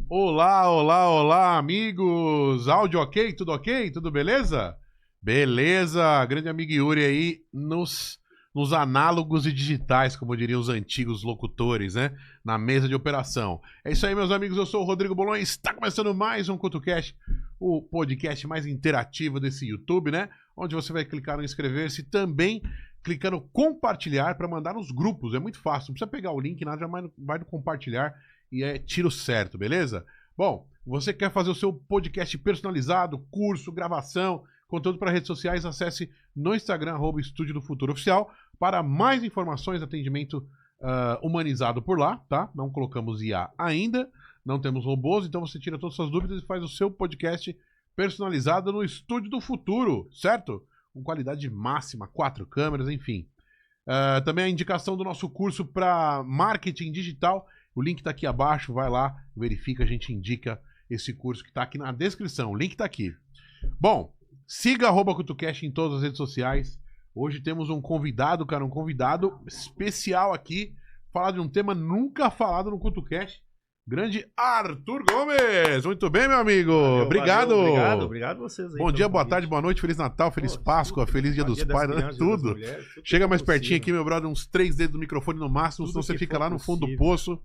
Olá, olá, olá, amigos! Áudio ok? Tudo ok? Tudo beleza? Beleza! Grande amigo Yuri aí nos análogos e digitais, como diriam os antigos locutores, né? Na mesa de operação. É isso aí, meus amigos. Eu sou o Rodrigo Bolon e está começando mais um CutoCast, o podcast mais interativo desse YouTube, né? Onde você vai clicar no inscrever-se também clicando compartilhar para mandar nos grupos. É muito fácil. Não precisa pegar o link, nada, já vai no compartilhar. E é tiro certo, beleza? Bom, você quer fazer o seu podcast personalizado, curso, gravação, conteúdo para redes sociais, acesse no Instagram, @Estúdio do Futuro Oficial, para mais informações, atendimento humanizado por lá, tá? Não colocamos IA ainda, não temos robôs, então você tira todas as suas dúvidas e faz o seu podcast personalizado no Estúdio do Futuro, certo? Com qualidade máxima, 4 câmeras, enfim. Também a indicação do nosso curso para marketing digital. O link tá aqui abaixo, vai lá, verifica, a gente indica esse curso que tá aqui na descrição. O link tá aqui. Bom, siga @CutoCast em todas as redes sociais. Hoje temos um convidado, cara, um convidado especial aqui, falar de um tema nunca falado no CutoCast. Grande Arthur Gomes! Muito bem, meu amigo! Valeu, obrigado! Valeu, obrigado vocês aí. Bom dia, boa tarde, boa noite, Feliz Natal, Feliz Páscoa, Feliz Dia dos Pais, tudo. Chega mais pertinho aqui, meu brother, uns 3 dedos do microfone no máximo, senão você fica lá no fundo do poço.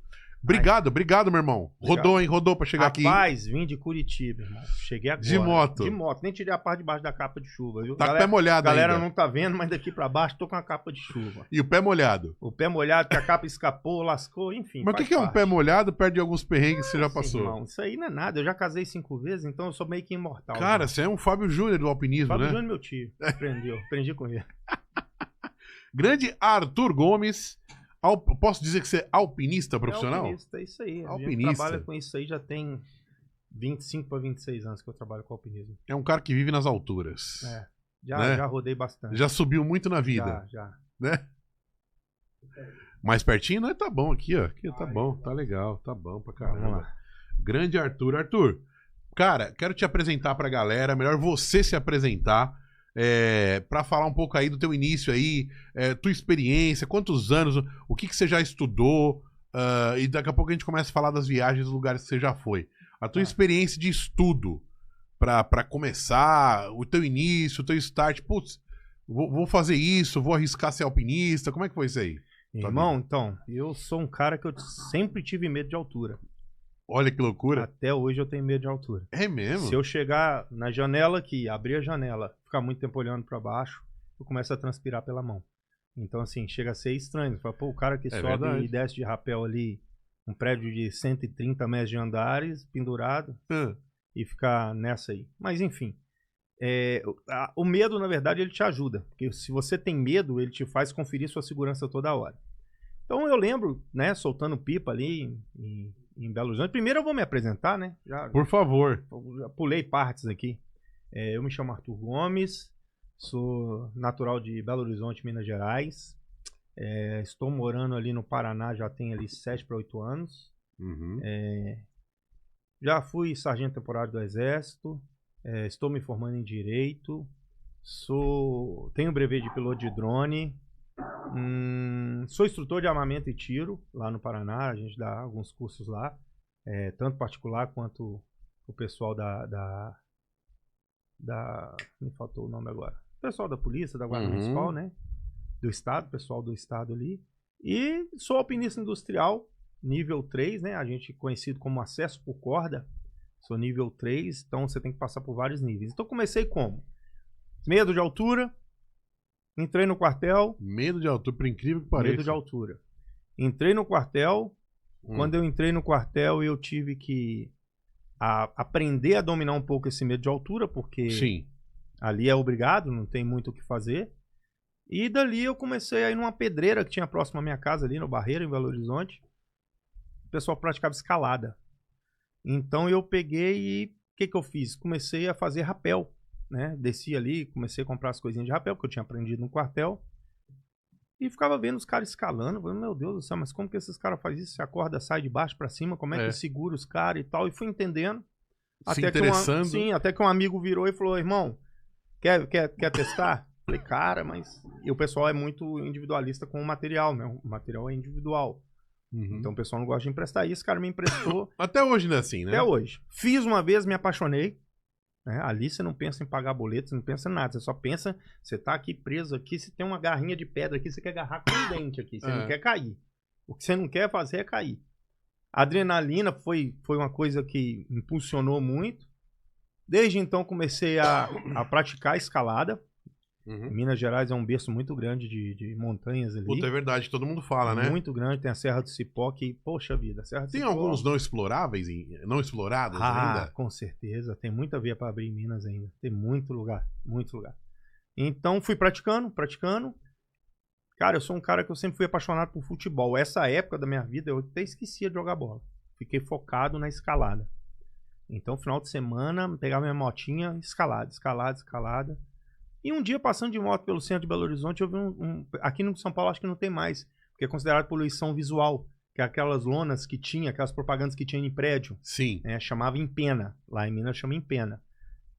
Obrigado, meu irmão. Rodou, hein? Rodou pra chegar aqui. Rapaz, vim de Curitiba, irmão. Cheguei agora. De moto. De moto. Nem tirei a parte de baixo da capa de chuva, viu? Tá com o pé molhado ainda. A galera não tá vendo, mas daqui pra baixo tô com a capa de chuva. E o pé molhado? O pé molhado, que a capa escapou, lascou, enfim. Mas o que é um pé molhado perto de alguns perrengues que você já passou? Irmão, isso aí não é nada. Eu já casei 5 vezes, então eu sou meio que imortal. Cara, você é um Fábio Júnior do alpinismo, Fábio né? Júnior, meu tio. Aprendi com ele. Grande Arthur Gomes. Posso dizer que você é alpinista profissional? Alpinista, é isso aí. Alpinista. A gente trabalha com isso aí já tem 25 para 26 anos que eu trabalho com alpinismo. É um cara que vive nas alturas. É. Né? Já rodei bastante. Já subiu muito na vida. Já. Né? Mais pertinho, né? Tá bom aqui, ó. Aqui tá bom, tá legal, tá bom pra caramba. Grande Arthur. Arthur, cara, quero te apresentar pra galera. Melhor você se apresentar. Para falar um pouco aí do teu início aí, tua experiência, quantos anos, o que você já estudou, e daqui a pouco a gente começa a falar das viagens, dos lugares que você já foi. A tua experiência de estudo, para começar, o teu início, o teu start, putz, vou fazer isso, vou arriscar ser alpinista, como é que foi isso aí? Irmão, então, eu sou um cara que eu sempre tive medo de altura. Olha que loucura. Até hoje eu tenho medo de altura. É mesmo? Se eu chegar na janela aqui, abrir a janela, ficar muito tempo olhando pra baixo, eu começo a transpirar pela mão. Então, assim, chega a ser estranho. Fala, pô, o cara que sobe verdade. e desce de rapel ali, um prédio de 130 metros de andares, pendurado, e ficar nessa aí. Mas, enfim, o medo, na verdade, ele te ajuda. Porque se você tem medo, ele te faz conferir sua segurança toda hora. Então, eu lembro, né, soltando pipa ali em Belo Horizonte. Primeiro eu vou me apresentar, né? Por favor. Já pulei partes aqui. Eu me chamo Arthur Gomes, sou natural de Belo Horizonte, Minas Gerais. Estou morando ali no Paraná já tem ali 7 para 8 anos. Uhum. Já fui sargento temporário do Exército. Estou me formando em Direito. Tenho brevet de piloto de drone. Sou instrutor de armamento e tiro lá no Paraná. A gente dá alguns cursos lá, tanto particular quanto o pessoal me faltou o nome agora, o pessoal da polícia, da guarda municipal, né, do estado, pessoal do estado ali. E sou alpinista industrial nível 3, né, a gente conhecido como acesso por corda. Sou nível 3, então você tem que passar por vários níveis. Então comecei como? Medo de altura. Entrei no quartel. Medo de altura, por incrível que pareça. Medo de altura. Entrei no quartel. Quando eu entrei no quartel, eu tive que aprender a dominar um pouco esse medo de altura, porque Sim. Ali é obrigado, não tem muito o que fazer. E dali eu comecei a ir numa pedreira que tinha próximo à minha casa, ali no Barreiro, em Belo Horizonte. O pessoal praticava escalada. Então eu peguei e o que eu fiz? Comecei a fazer rapel. Né? Desci ali, comecei a comprar as coisinhas de rapel que eu tinha aprendido no quartel e ficava vendo os caras escalando. Falei, meu Deus do céu, mas como que esses caras fazem isso? Se a corda sai de baixo pra cima, como é que segura os caras e tal? E fui entendendo. Até que um amigo virou e falou, irmão, quer testar? Falei, cara, mas... E o pessoal é muito individualista com o material, né? O material é individual. Uhum. Então o pessoal não gosta de emprestar. E esse cara me emprestou Até hoje não é assim, né? até hoje. Fiz uma vez, me apaixonei. Né? Ali você não pensa em pagar boleto, você não pensa em nada. Você só pensa, você tá aqui preso aqui, se tem uma garrinha de pedra aqui, você quer agarrar com o dente aqui. Você não quer cair. O que você não quer fazer é cair. A adrenalina foi uma coisa que impulsionou muito. Desde então comecei a praticar escalada. Uhum. Minas Gerais é um berço muito grande de montanhas ali. Puta, é verdade, todo mundo fala, né? Muito grande, tem a Serra do Cipó que, poxa vida, a Serra do Tem Cipó... alguns não exploráveis, não explorados ainda? com certeza, tem muita via para abrir em Minas ainda. Tem muito lugar, muito lugar. Então fui praticando. Cara, eu sou um cara que eu sempre fui apaixonado por futebol. Essa época da minha vida eu até esquecia de jogar bola. Fiquei focado na escalada. Então, final de semana, pegava minha motinha, escalada. E um dia, passando de moto pelo centro de Belo Horizonte, eu vi aqui no São Paulo acho que não tem mais, porque é considerado poluição visual, que é aquelas lonas que tinha, aquelas propagandas que tinha em prédio. Sim. Chamava empena. Lá em Minas chama empena.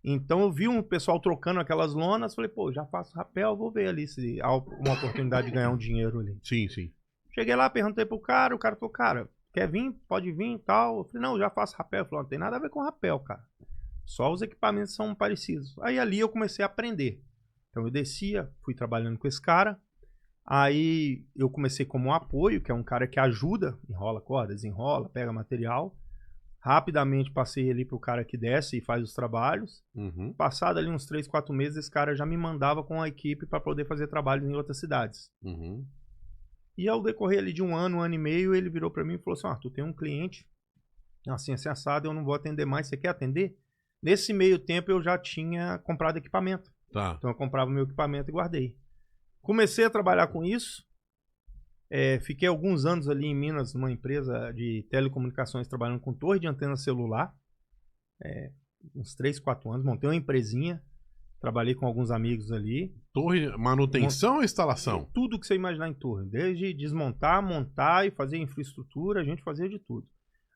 Então eu vi um pessoal trocando aquelas lonas, falei, pô, já faço rapel, vou ver ali se há uma oportunidade de ganhar um dinheiro ali. Sim, sim. Cheguei lá, perguntei pro cara, o cara falou, cara, quer vir? Pode vir e tal. Eu falei, não, já faço rapel. Ele falou, não tem nada a ver com rapel, cara. Só os equipamentos são parecidos. Aí ali eu comecei a aprender. Então eu descia, fui trabalhando com esse cara. Aí eu comecei como apoio, que é um cara que ajuda, enrola corda, desenrola, pega material. Rapidamente passei ali pro cara que desce e faz os trabalhos. Uhum. Passado ali uns 3, 4 meses, esse cara já me mandava com a equipe para poder fazer trabalhos em outras cidades. Uhum. E ao decorrer ali de um ano e meio, ele virou para mim e falou assim, tu tem um cliente, assim assado, eu não vou atender mais, você quer atender? Nesse meio tempo eu já tinha comprado equipamento. Tá. Então eu comprava meu equipamento e guardei. Comecei a trabalhar com isso. Fiquei alguns anos ali em Minas, numa empresa de telecomunicações, trabalhando com torre de antena celular. Uns 3, 4 anos. Montei uma empresinha. Trabalhei com alguns amigos ali. Torre, manutenção ou instalação? Tudo que você imaginar em torre. Desde desmontar, montar e fazer infraestrutura, a gente fazia de tudo.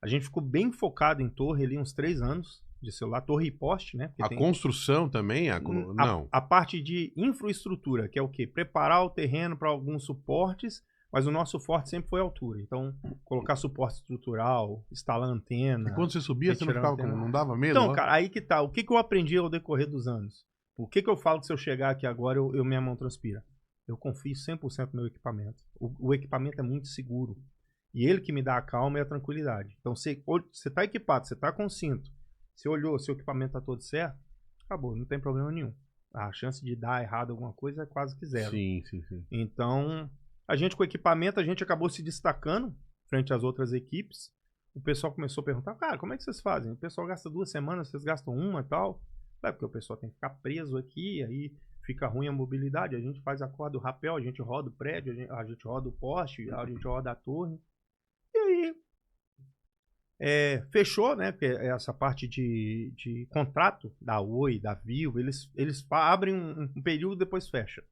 A gente ficou bem focado em torre ali uns 3 anos de celular. Torre e poste, né? A construção também? Não. A parte de infraestrutura, que é o quê? Preparar o terreno para alguns suportes, mas o nosso forte sempre foi a altura. Então, colocar suporte estrutural, instalar antena. E quando você subia, você não dava medo? Então, cara, aí que tá. O que eu aprendi ao decorrer dos anos? O que eu falo que se eu chegar aqui agora, minha mão transpira? Eu confio 100% no meu equipamento. O equipamento é muito seguro. E ele que me dá a calma e a tranquilidade. Então, você tá equipado, você tá com cinto. Você olhou, seu equipamento tá todo certo, acabou, não tem problema nenhum. A chance de dar errado alguma coisa é quase que zero. Sim. Então, a gente com o equipamento, a gente acabou se destacando frente às outras equipes. O pessoal começou a perguntar, cara, como é que vocês fazem? O pessoal gasta 2 semanas, vocês gastam 1 e tal. Porque o pessoal tem que ficar preso aqui, aí fica ruim a mobilidade. A gente faz a corda do rapel, a gente roda o prédio, a gente roda o poste, a gente roda a torre. E aí, fechou, né? Porque essa parte de contrato da Oi, da Vivo, eles abrem um período e depois fecha.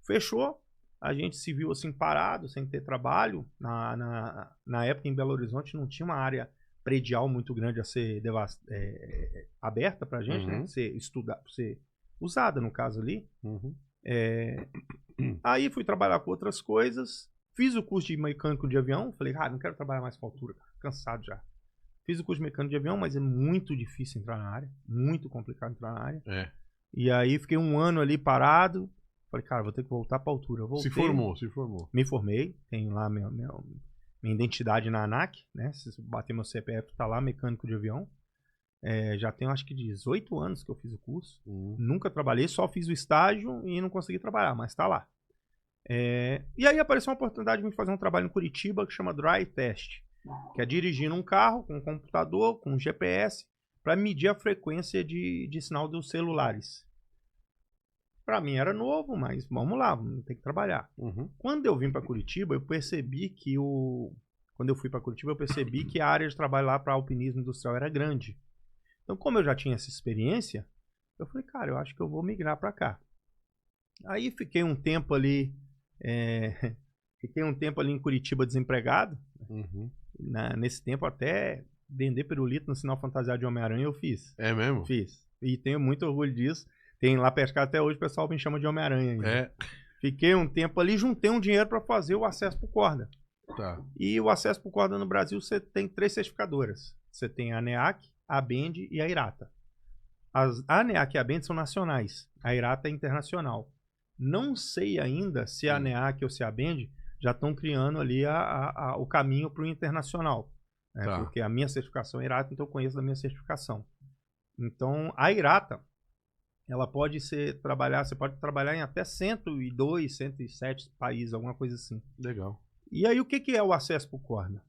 Fechou, a gente se viu assim parado, sem ter trabalho. Na época em Belo Horizonte não tinha uma área predial muito grande a ser aberta pra gente, né? Ser usada no caso ali. Uhum. Aí fui trabalhar com outras coisas. Fiz o curso de mecânico de avião. Falei, não quero trabalhar mais com altura, cara. Cansado já. Fiz o curso de mecânico de avião, mas é muito difícil entrar na área. Muito complicado entrar na área. E aí fiquei um ano ali parado. Falei, cara, vou ter que voltar pra altura. Eu voltei, se formou. Me formei. Tenho lá minha identidade na ANAC, né? Se bater meu CPF, tá lá, mecânico de avião. Já tenho acho que 18 anos que eu fiz o curso. Nunca trabalhei, só fiz o estágio e não consegui trabalhar, mas tá lá. E aí apareceu uma oportunidade de me fazer um trabalho em Curitiba que chama Dry Test, que é dirigindo um carro com um computador, com um GPS, para medir a frequência de sinal dos celulares. Para mim era novo, mas vamos lá, vamos ter que trabalhar. Quando eu vim para Curitiba, eu percebi que a área de trabalho lá para alpinismo industrial era grande. Então, como eu já tinha essa experiência, eu falei, cara, eu acho que eu vou migrar para cá. Aí fiquei um tempo ali em Curitiba desempregado. Nesse tempo até vender pirulito no sinal fantasiado de Homem-Aranha eu fiz. É mesmo? Fiz. E tenho muito orgulho disso. Tem lá pescar até hoje, o pessoal me chama de Homem-Aranha ainda. Fiquei um tempo ali, juntei um dinheiro para fazer o acesso por corda. Tá. E o acesso por corda no Brasil, você tem 3 certificadoras. Você tem a ANEAC, a ABEND e a IRATA. A ANEAC e a ABEND são nacionais. A IRATA é internacional. Não sei ainda se a ANEAC ou se a ABEND já estão criando ali o caminho para o internacional. Né? Tá. Porque a minha certificação é IRATA, então eu conheço da minha certificação. Então, a IRATA, ela pode trabalhar, você pode trabalhar em até 102, 107 países, alguma coisa assim. Legal. E aí, o que é o acesso por corda?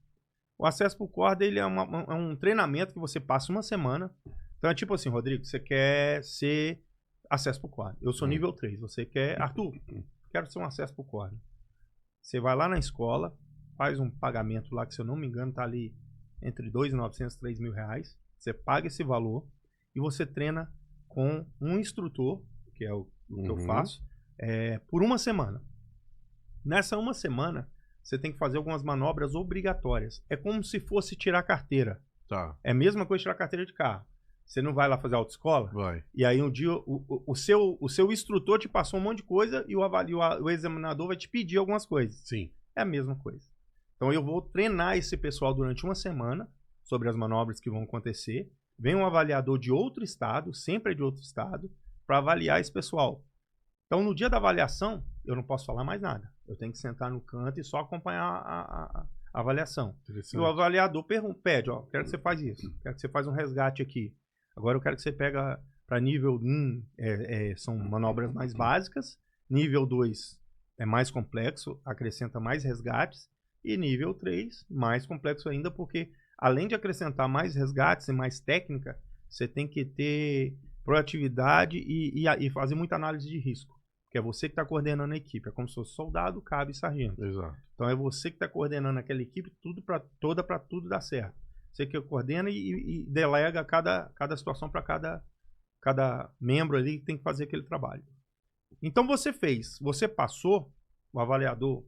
O acesso por corda, ele é um treinamento que você passa uma semana. Então, é tipo assim, Rodrigo, você quer ser acesso por corda. Eu sou nível 3. Você quer... Arthur, quero ser um acesso por corda. Você vai lá na escola, faz um pagamento lá, que se eu não me engano, tá ali entre 2.900 e 3.000 reais. Você paga esse valor e você treina com um instrutor, que é o que eu faço, por uma semana. Nessa uma semana, você tem que fazer algumas manobras obrigatórias. É como se fosse tirar carteira. Tá. É a mesma coisa que tirar carteira de carro. Você não vai lá fazer autoescola? Vai. E aí um dia o seu instrutor te passou um monte de coisa e o examinador vai te pedir algumas coisas. Sim. É a mesma coisa. Então eu vou treinar esse pessoal durante uma semana sobre as manobras que vão acontecer. Vem um avaliador de outro estado, sempre é de outro estado, para avaliar esse pessoal. Então no dia da avaliação, eu não posso falar mais nada. Eu tenho que sentar no canto e só acompanhar a avaliação. E o avaliador pede, ó, quero que você faça isso, quero que você faça um resgate aqui. Agora eu quero que você pega para nível 1, são manobras mais básicas, nível 2 é mais complexo, acrescenta mais resgates, e nível 3, mais complexo ainda, porque além de acrescentar mais resgates e mais técnica, você tem que ter proatividade e fazer muita análise de risco. Que é você que está coordenando a equipe. É como se fosse soldado, cabo e sargento. Exato. Então é você que está coordenando aquela equipe para tudo dar certo. Você que coordena e delega cada situação para cada membro ali que tem que fazer aquele trabalho. Então você passou, o avaliador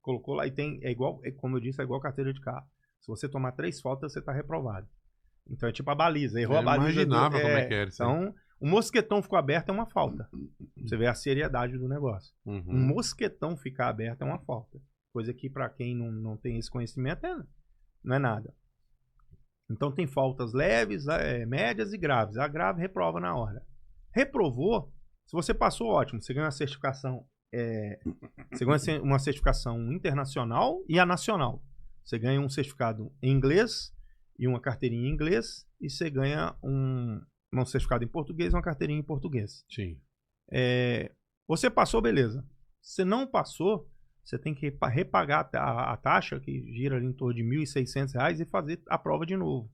colocou lá e como eu disse, é igual carteira de carro. Se você tomar 3 faltas, você está reprovado. Então é tipo a baliza. Errou a baliza. Eu imaginava como é que era isso aí. Então, o mosquetão ficou aberto é uma falta. Você vê a seriedade do negócio. Um mosquetão ficar aberto é uma falta. Coisa que para quem não tem esse conhecimento não é nada. Então tem faltas leves, médias e graves. A grave reprova na hora. Reprovou, se você passou, ótimo. Você ganha uma certificação. Você ganha uma certificação internacional e a nacional. Você ganha um certificado em inglês e uma carteirinha em inglês. E você ganha um certificado em português e uma carteirinha em português. Sim. Você passou, beleza. Se não passou, você tem que repagar a taxa, que gira ali em torno de R$ 1.600, e fazer a prova de novo.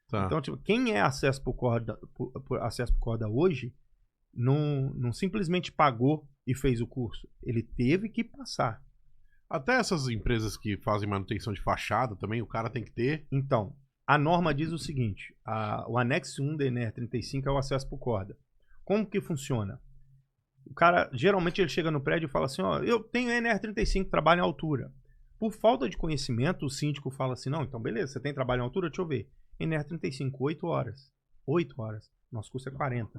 Tá. Então, tipo, quem é acesso por corda hoje, não simplesmente pagou e fez o curso. Ele teve que passar. Até essas empresas que fazem manutenção de fachada também, o cara tem que ter. Então, a norma diz o seguinte, o anexo 1 da NR35 é o acesso por corda. Como que funciona? O cara, geralmente ele chega no prédio e fala assim, ó, eu tenho NR35, trabalho em altura. Por falta de conhecimento, o síndico fala assim, não, então beleza, você tem trabalho em altura? Deixa eu ver. NR35, 8 horas. 8 horas. Nosso curso é 40.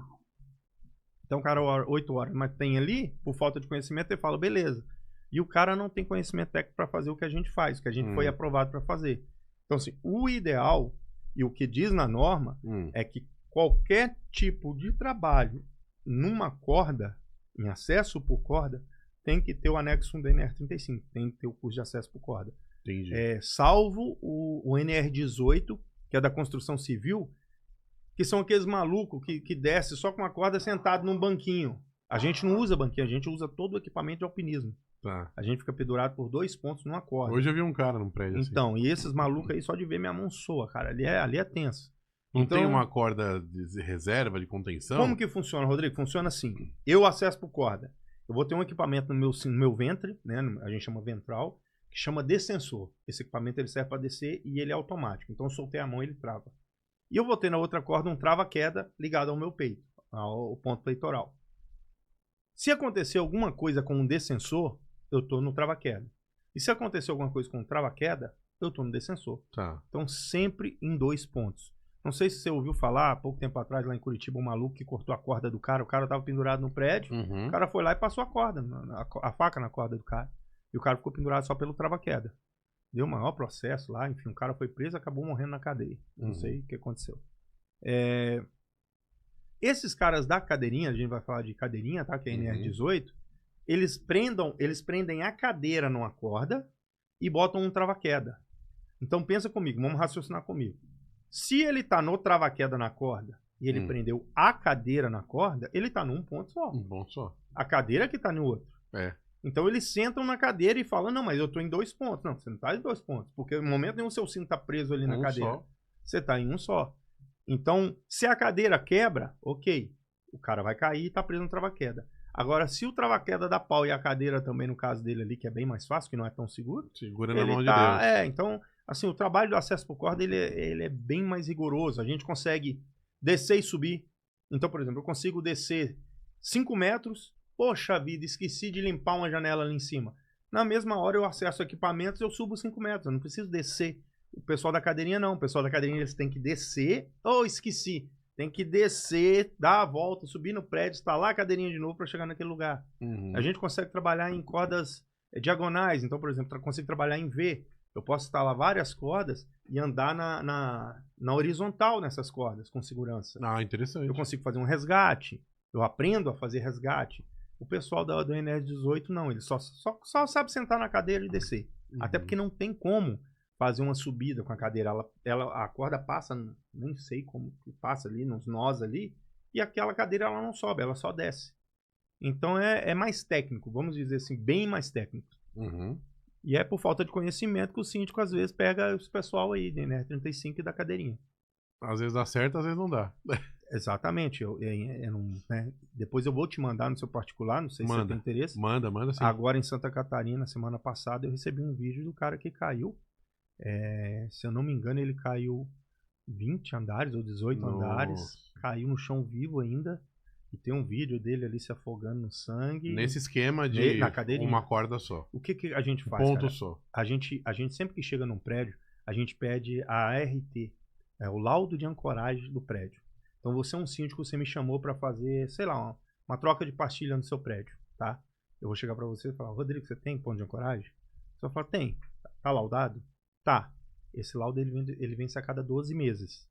Então o cara, 8 horas, mas tem ali, por falta de conhecimento, ele fala, beleza. E o cara não tem conhecimento técnico para fazer o que a gente faz, o que a gente foi aprovado para fazer. Então, assim, o ideal e o que diz na norma é que qualquer tipo de trabalho numa corda, em acesso por corda, tem que ter o anexo 1 da NR35, tem que ter o curso de acesso por corda. Entendi. Salvo o NR18, que é da construção civil, que são aqueles malucos que desce só com a corda sentado num banquinho. A gente não usa banquinho, a gente usa todo o equipamento de alpinismo. Tá. A gente fica pendurado por 2 pontos numa corda. Hoje eu vi um cara num prédio assim. Então, e esses malucos aí, só de ver minha mão soa, cara. Ali é tenso. Não então, tem uma corda de reserva, de contenção? Como que funciona, Rodrigo? Funciona assim. Eu acesso por corda. Eu vou ter um equipamento no meu ventre, né? A gente chama ventral, que chama descensor. Esse equipamento ele serve para descer e ele é automático. Então eu soltei a mão e ele trava. E eu vou ter na outra corda um trava-queda ligado ao meu peito, ao ponto peitoral. Se acontecer alguma coisa com um descensor, eu estou no trava-queda. E se acontecer alguma coisa com o trava-queda, eu estou no descensor. Tá. Então sempre em 2 pontos. Não sei se você ouviu falar, há pouco tempo atrás, lá em Curitiba, um maluco que cortou a corda do cara. O cara estava pendurado no prédio. O cara foi lá e passou a corda, a faca na corda do cara. E o cara ficou pendurado só pelo trava-queda. deu o maior processo lá, enfim, o cara foi preso, acabou morrendo na cadeia. Não sei o que aconteceu. Esses caras da cadeirinha, a gente vai falar de cadeirinha, tá? Que é a NR18, eles prendem a cadeira numa corda e botam um trava-queda. Então pensa comigo, vamos raciocinar comigo. Se ele tá no trava-queda na corda e ele prendeu a cadeira na corda, ele tá num ponto só. Um ponto só. A cadeira que tá no outro. Então eles sentam na cadeira e falam, não, mas eu tô em 2 pontos. Não, você não tá em 2 pontos, porque no momento nenhum seu cinto tá preso ali na cadeira. Só. Você tá em um só. Então, se a cadeira quebra, ok, o cara vai cair e tá preso no trava-queda. Agora, se o trava-queda dá pau e a cadeira também, no caso dele ali, que é bem mais fácil, que não é tão seguro. Segura na mão de Deus. Então, assim, o trabalho do acesso por corda, ele é bem mais rigoroso. A gente consegue descer e subir. Então, por exemplo, eu consigo descer 5 metros, poxa vida, esqueci de limpar uma janela ali em cima. Na mesma hora eu acesso equipamentos, eu subo 5 metros, eu não preciso descer. O pessoal da cadeirinha não, o pessoal da cadeirinha eles têm que descer, esqueci, tem que descer, dar a volta, subir no prédio, instalar a cadeirinha de novo para chegar naquele lugar. A gente consegue trabalhar em cordas diagonais, então, por exemplo, eu consigo trabalhar em V, eu posso instalar várias cordas e andar na horizontal nessas cordas com segurança. Interessante. Eu consigo fazer um resgate, eu aprendo a fazer resgate. O pessoal do NR18 não, ele só sabe sentar na cadeira e descer, até porque não tem como fazer uma subida com a cadeira. A corda passa, nem sei como que passa ali, nos nós ali, e aquela cadeira ela não sobe, ela só desce. Então é mais técnico, vamos dizer assim, bem mais técnico. E é por falta de conhecimento que o síndico às vezes pega esse pessoal aí, né, 35 e da cadeirinha. Às vezes dá certo, às vezes não dá. Exatamente. Né? Depois eu vou te mandar no seu particular, não sei se você tem interesse. Manda sim. Agora em Santa Catarina, semana passada, eu recebi um vídeo do cara que caiu. Se eu não me engano, ele caiu 20 andares ou 18 andares. Caiu no chão vivo ainda. E tem um vídeo dele ali se afogando no sangue. Nesse esquema de uma corda só. O que a gente faz, ponto cara? Só. A gente sempre que chega num prédio, a gente pede a ART, o laudo de ancoragem do prédio. Então você é um síndico, você me chamou para fazer, sei lá, uma troca de pastilha no seu prédio, tá? Eu vou chegar para você e falar, Rodrigo, você tem ponto de ancoragem? Você vai falar, tem. Tá laudado? Tá. Esse laudo ele vence a cada 12 meses.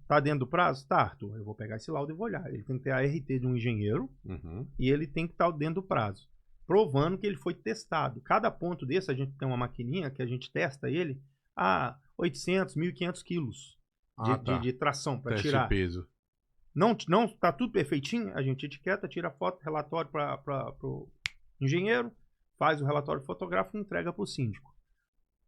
Tá dentro do prazo? Tá, Arthur. Eu vou pegar esse laudo e vou olhar. Ele tem que ter a RT de um engenheiro e ele tem que estar dentro do prazo, provando que ele foi testado. Cada ponto desse, a gente tem uma maquininha que a gente testa ele a 800, 1.500 quilos de tração para tirar. O peso. Não tá tudo perfeitinho, a gente etiqueta, tira foto, relatório para o engenheiro, faz o relatório fotográfico e entrega para o síndico.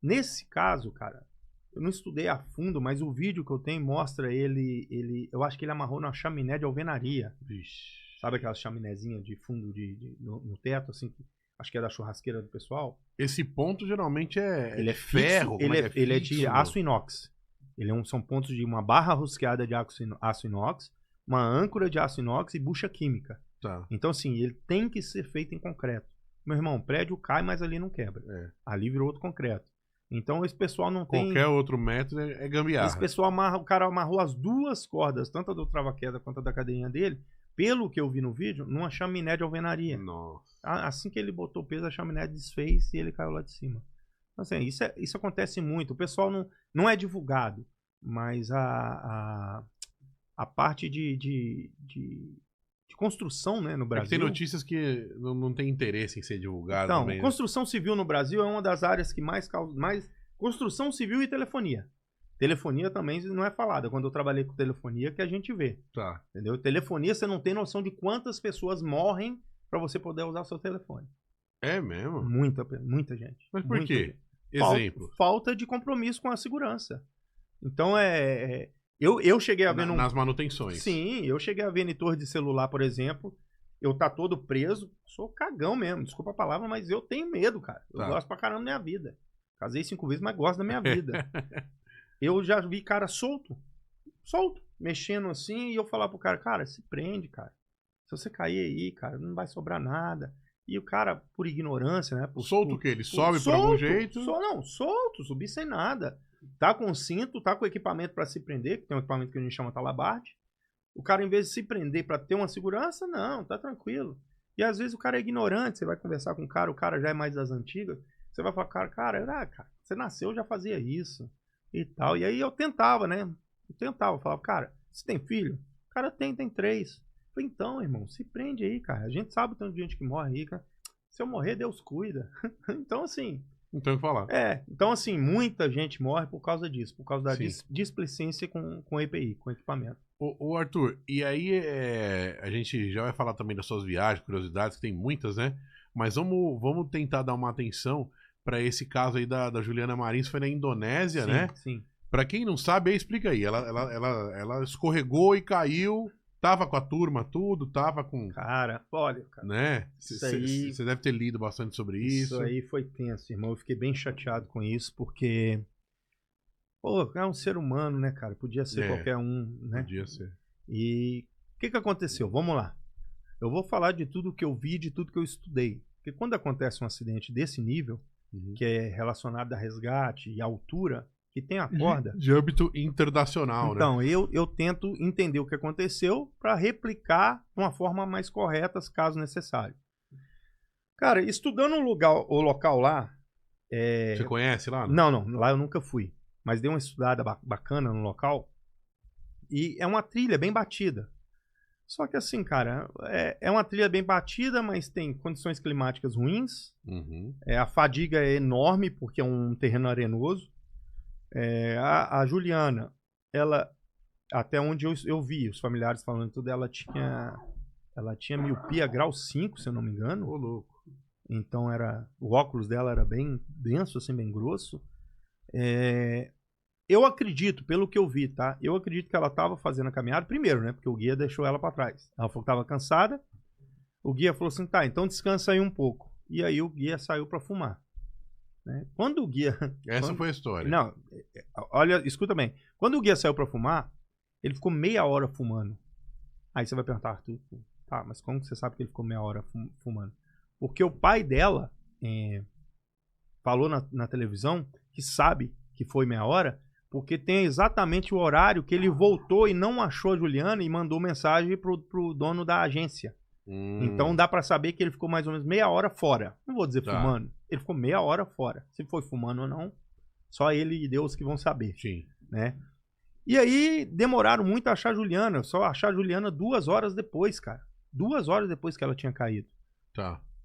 Nesse caso, cara, eu não estudei a fundo, mas o vídeo que eu tenho mostra eu acho que ele amarrou na chaminé de alvenaria. Vixe. Sabe aquela chaminézinha de fundo no teto, assim, que acho que é da churrasqueira do pessoal? Esse ponto geralmente ele é ferro. Fixo, ele é de aço inox. São pontos de uma barra rosqueada de aço inox, uma âncora de aço inox e bucha química. Tá. Então, assim, ele tem que ser feito em concreto. Meu irmão, o prédio cai, mas ali não quebra. Ali virou outro concreto. Então esse pessoal não tem... Qualquer outro método é gambiarra. Esse pessoal o cara amarrou as 2 cordas, tanto a do trava-queda quanto a da cadeirinha dele, pelo que eu vi no vídeo, numa chaminé de alvenaria. Nossa. Assim que ele botou o peso, a chaminé desfez e ele caiu lá de cima. Então, assim, isso acontece muito. O pessoal não é divulgado, mas a parte de construção, né, no Brasil... tem notícias que não tem interesse em ser divulgado. Então, também, né? construção civil no Brasil é uma das áreas que mais causa... Construção civil e telefonia. Telefonia também não é falada. Quando eu trabalhei com telefonia, que a gente vê. Tá. Entendeu? Telefonia, você não tem noção de quantas pessoas morrem para você poder usar o seu telefone. É mesmo? Muita gente. Mas por quê? Gente. Exemplo. Falta de compromisso com a segurança. Então, eu cheguei a ver... Nas manutenções. Sim, eu cheguei a ver em torre de celular, por exemplo, eu tá todo preso, sou cagão mesmo, desculpa a palavra, mas eu tenho medo, cara. Eu gosto pra caramba da minha vida. Casei 5 vezes, mas gosto da minha vida. Eu já vi cara solto, mexendo assim, e eu falar pro cara, se prende, cara. Se você cair aí, cara, não vai sobrar nada. E o cara, por ignorância, né? Solto o quê? Ele sobe por algum jeito? Solto, subir sem nada. Tá com cinto, tá com equipamento para se prender, que tem um equipamento que a gente chama talabarte. O cara, em vez de se prender para ter uma segurança, não, tá tranquilo. E às vezes o cara é ignorante, você vai conversar com o cara já é mais das antigas. Você vai falar, cara, você nasceu, já fazia isso e tal. E aí eu tentava, né? Falava, cara, você tem filho? O cara tem 3. Eu falei, então, irmão, se prende aí, cara. A gente sabe o tanto de gente que morre aí, cara. Se eu morrer, Deus cuida. Então, assim... Não tem o que falar. Então, assim, muita gente morre por causa disso, por causa da Sim. displicência com EPI, com equipamento. Ô Arthur, e aí a gente já vai falar também das suas viagens, curiosidades, que tem muitas, né? Mas vamos tentar dar uma atenção para esse caso aí da Juliana Marins, foi na Indonésia, Sim, né? sim. Para quem não sabe, aí explica aí. Ela escorregou e caiu, tava com a turma, tudo, tava com... Cara, olha, cara. Né? Isso aí... Você deve ter lido bastante sobre isso. Isso aí foi tenso, irmão. Eu fiquei bem chateado com isso, porque... Pô, é um ser humano, né, cara? Podia ser qualquer um, né? Podia ser. E o que aconteceu? Vamos lá. Eu vou falar de tudo que eu vi, de tudo que eu estudei. Porque quando acontece um acidente desse nível, que é relacionado a resgate e altura, que tem a corda... De âmbito internacional, então, né? eu tento entender o que aconteceu para replicar de uma forma mais correta, caso necessário. Cara, estudando o local lá... Você conhece lá? Não, lá eu nunca fui. Mas dei uma estudada bacana no local. E é uma trilha bem batida. Só que assim, cara, é uma trilha bem batida, mas tem condições climáticas ruins. Uhum. A fadiga é enorme, porque é um terreno arenoso. A Juliana, ela, até onde eu vi os familiares falando tudo, ela tinha miopia grau 5, se eu não me engano. Ô, louco. Então o óculos dela era bem denso, assim, bem grosso. Eu acredito, pelo que eu vi, tá? Eu acredito que ela estava fazendo a caminhada primeiro, né? Porque o guia deixou ela para trás. Ela falou que estava cansada. O guia falou assim, tá, então descansa aí um pouco. E aí o guia saiu para fumar. Né? Quando o guia... Foi a história. Não, olha, escuta bem. Quando o guia saiu para fumar, ele ficou meia hora fumando. Aí você vai perguntar, Arthur, tá, mas como você sabe que ele ficou meia hora fumando? Porque o pai dela falou na televisão que sabe que foi meia hora, porque tem exatamente o horário que ele voltou e não achou a Juliana e mandou mensagem pro dono da agência. Então dá pra saber que ele ficou mais ou menos meia hora fora. Não vou dizer fumando. Ele ficou meia hora fora. Se foi fumando ou não, só ele e Deus que vão saber. Sim. Né? E aí demoraram muito a achar a Juliana. Só achar a Juliana 2 horas depois, cara. 2 horas depois que ela tinha caído.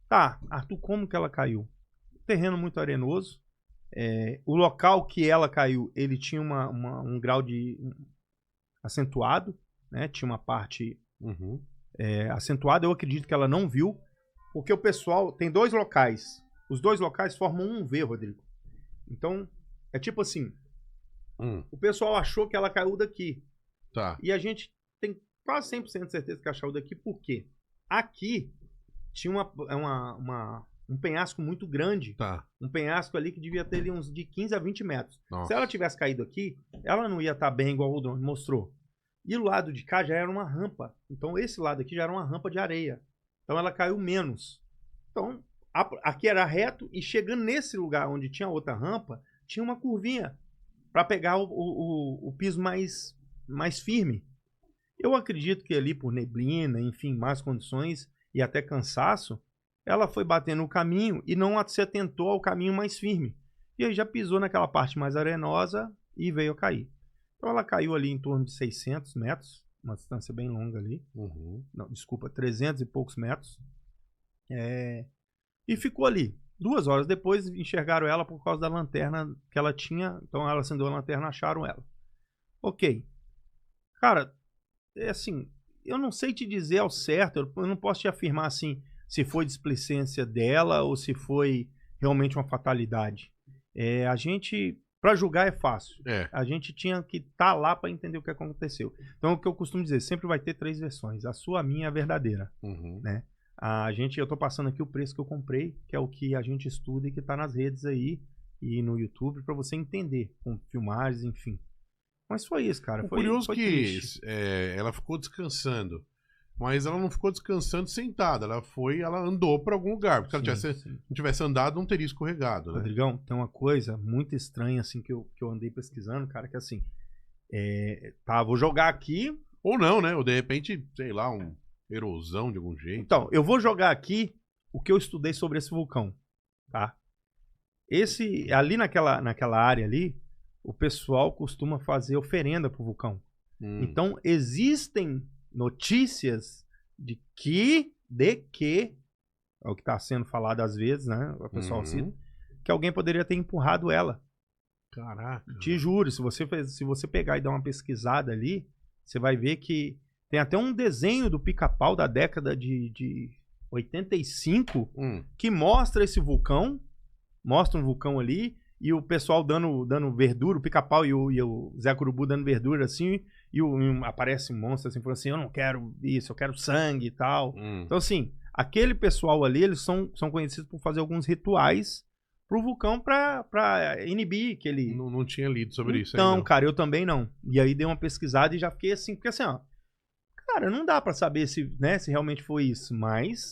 Tá, Arthur, como que ela caiu? Terreno muito arenoso. O local que ela caiu, ele tinha um grau de acentuado, né? Tinha uma parte acentuada. Eu acredito que ela não viu, porque o pessoal tem 2 locais. Os 2 locais formam um V, Rodrigo. Então, é tipo assim, o pessoal achou que ela caiu daqui. Tá. E a gente tem quase 100% de certeza que ela caiu daqui, por quê? Aqui tinha um penhasco muito grande. Tá. Um penhasco ali que devia ter ali uns de 15 a 20 metros. Nossa. Se ela tivesse caído aqui, ela não ia estar bem igual o drone mostrou. E o lado de cá já era uma rampa. Então esse lado aqui já era uma rampa de areia. Então ela caiu menos. Então aqui era reto e chegando nesse lugar onde tinha outra rampa, tinha uma curvinha para pegar o piso mais firme. Eu acredito que ali por neblina, enfim, más condições e até cansaço, ela foi batendo o caminho e não se atentou ao caminho mais firme. E aí já pisou naquela parte mais arenosa e veio a cair. Então ela caiu ali em torno de 600 metros, uma distância bem longa ali. Não, desculpa, 300 e poucos metros. E ficou ali. 2 horas depois enxergaram ela por causa da lanterna que ela tinha. Então ela acendeu a lanterna, acharam ela. Ok. Cara, assim, eu não sei te dizer ao certo, eu não posso te afirmar assim, se foi displicência dela ou se foi realmente uma fatalidade. A gente, para julgar é fácil. A gente tinha que estar lá para entender o que aconteceu. Então o que eu costumo dizer, sempre vai ter 3 versões. A sua, a minha e a verdadeira. Né? Eu tô passando aqui o preço que eu comprei, que é o que a gente estuda e que tá nas redes aí e no YouTube para você entender, com filmagens, enfim. Mas foi isso, cara. Foi curioso foi que ela ficou descansando. Mas ela não ficou descansando sentada. Ela andou para algum lugar. Porque se ela não tivesse andado, não teria escorregado. Né? Rodrigão, tem uma coisa muito estranha assim que eu andei pesquisando, cara, que assim. Vou jogar aqui. Ou não, né? Ou de repente, sei lá, uma erosão de algum jeito. Então, eu vou jogar aqui o que eu estudei sobre esse vulcão. Tá? Ali naquela área ali, o pessoal costuma fazer oferenda pro vulcão. Então, existem notícias de que é o que está sendo falado às vezes, né? O pessoal cita, que alguém poderia ter empurrado ela. Caraca. Te juro, se você pegar e dar uma pesquisada ali, você vai ver que tem até um desenho do Pica-Pau da década de 85 que mostra esse vulcão, mostra um vulcão ali, e o pessoal dando verdura, o Pica-Pau e o Zé Curubu dando verdura assim, e aparece um monstro assim, falando assim, eu não quero isso, eu quero sangue e tal. Então assim, aquele pessoal ali, eles são conhecidos por fazer alguns rituais pro vulcão pra inibir que ele... Não tinha lido sobre isso aí, Então, não. cara, eu também não. E aí dei uma pesquisada e já fiquei assim, porque assim, ó, cara, não dá pra saber se realmente foi isso, mas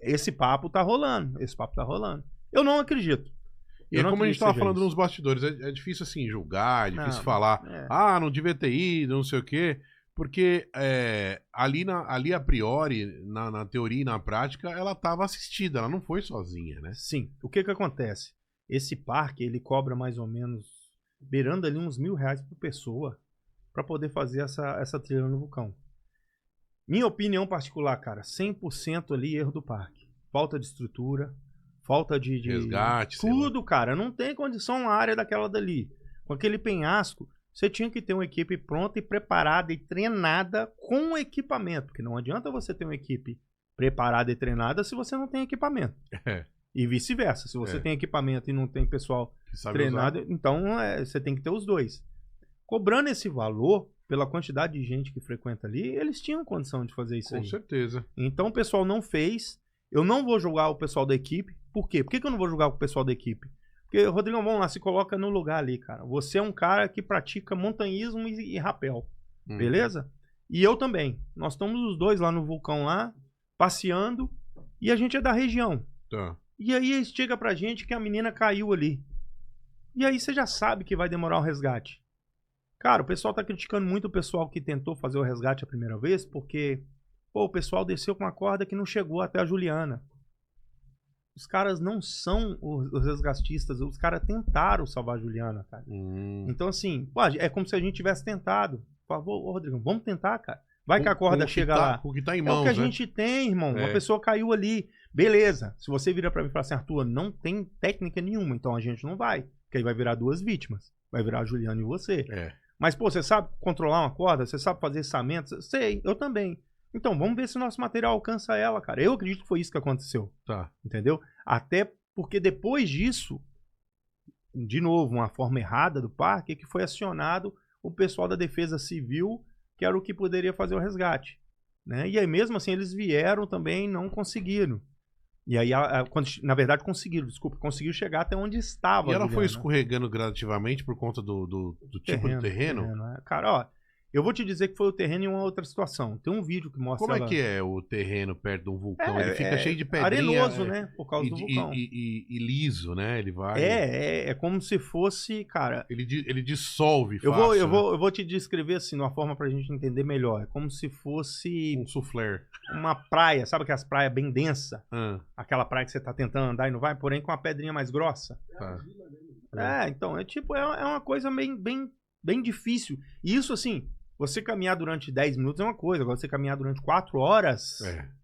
esse papo tá rolando, Eu não acredito. E como a gente tava falando nos bastidores, é difícil assim julgar, é difícil falar, não devia ter ido, não sei o quê, porque ali a priori, na teoria e na prática, ela estava assistida, ela não foi sozinha, né? Sim. O que acontece? Esse parque, ele cobra mais ou menos, beirando ali uns R$1.000 por pessoa, para poder fazer essa trilha no vulcão. Minha opinião particular, cara, 100% ali erro do parque. Falta de estrutura, falta de resgate, tudo, cara. Não tem condição na área daquela dali. Com aquele penhasco, você tinha que ter uma equipe pronta e preparada e treinada com o equipamento. Porque não adianta você ter uma equipe preparada e treinada se você não tem equipamento. E vice-versa. Se você tem equipamento e não tem pessoal treinado, então você tem que ter os dois. Cobrando esse valor, pela quantidade de gente que frequenta ali, eles tinham condição de fazer isso aí. Com certeza. Então o pessoal não fez. Eu não vou julgar o pessoal da equipe. Por quê? Por que eu não vou julgar o pessoal da equipe? Porque, Rodrigão, vamos lá, se coloca no lugar ali, cara. Você é um cara que pratica montanhismo e rapel. Beleza? E eu também. Nós estamos os dois lá no vulcão lá, passeando, e a gente é da região. Tá. E aí chega pra gente que a menina caiu ali. E aí você já sabe que vai demorar o resgate. Cara, o pessoal tá criticando muito o pessoal que tentou fazer o resgate a primeira vez, porque o pessoal desceu com uma corda que não chegou até a Juliana. Os caras não são os resgatistas, os caras tentaram salvar a Juliana, cara. Então, assim, é como se a gente tivesse tentado. Por favor, Rodrigo, vamos tentar, cara. Vai que a corda chega lá. O que tá em mãos, é o que a gente tem, irmão. Uma pessoa caiu ali. Beleza. Se você vira pra mim e fala assim, Arthur, não tem técnica nenhuma, então a gente não vai. Porque aí vai virar duas vítimas. Vai virar a Juliana e você. Mas, pô, você sabe controlar uma corda? Você sabe fazer içamento? Sei, eu também. Então, vamos ver se o nosso material alcança ela, cara. Eu acredito que foi isso que aconteceu. Tá. Entendeu? Até porque depois disso, de novo, uma forma errada do parque, é que foi acionado o pessoal da Defesa Civil, que era o que poderia fazer o resgate. Né? E aí, mesmo assim, eles vieram também e não conseguiram. E aí, na verdade, conseguiu chegar até onde estava. E ela foi escorregando gradativamente por conta do tipo de terreno? Cara, ó, eu vou te dizer que foi o terreno em uma outra situação. Tem um vídeo que mostra. Como é que é o terreno perto de um vulcão? Ele fica cheio de pedrinha. Arenoso, né? Por causa do vulcão. E liso, né? Ele vai. É como se fosse, cara. Ele dissolve fácil. Eu vou te descrever assim, de uma forma pra gente entender melhor. É como se fosse. Um soufflé. Uma praia, sabe aquelas praias bem densas? Aquela praia que você tá tentando andar e não vai, porém com uma pedrinha mais grossa. Então, é uma coisa bem difícil. E isso, assim. Você caminhar durante 10 minutos é uma coisa, agora você caminhar durante 4 horas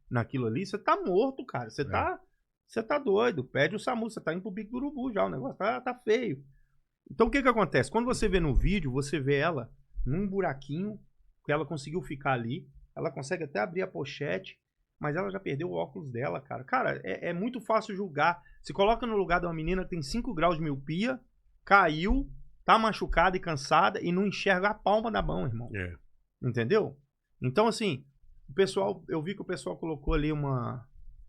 naquilo ali, você tá morto, cara. Você tá doido. Pede o SAMU, você tá indo pro bico do urubu já, o negócio tá feio. Então o que acontece? Quando você vê no vídeo, você vê ela num buraquinho, que ela conseguiu ficar ali, ela consegue até abrir a pochete, mas ela já perdeu o óculos dela, cara. Cara, é muito fácil julgar. Se coloca no lugar de uma menina que tem 5 graus de miopia, caiu, tá machucada e cansada e não enxerga a palma da mão, irmão. Entendeu? Então, assim, eu vi que o pessoal colocou ali uma...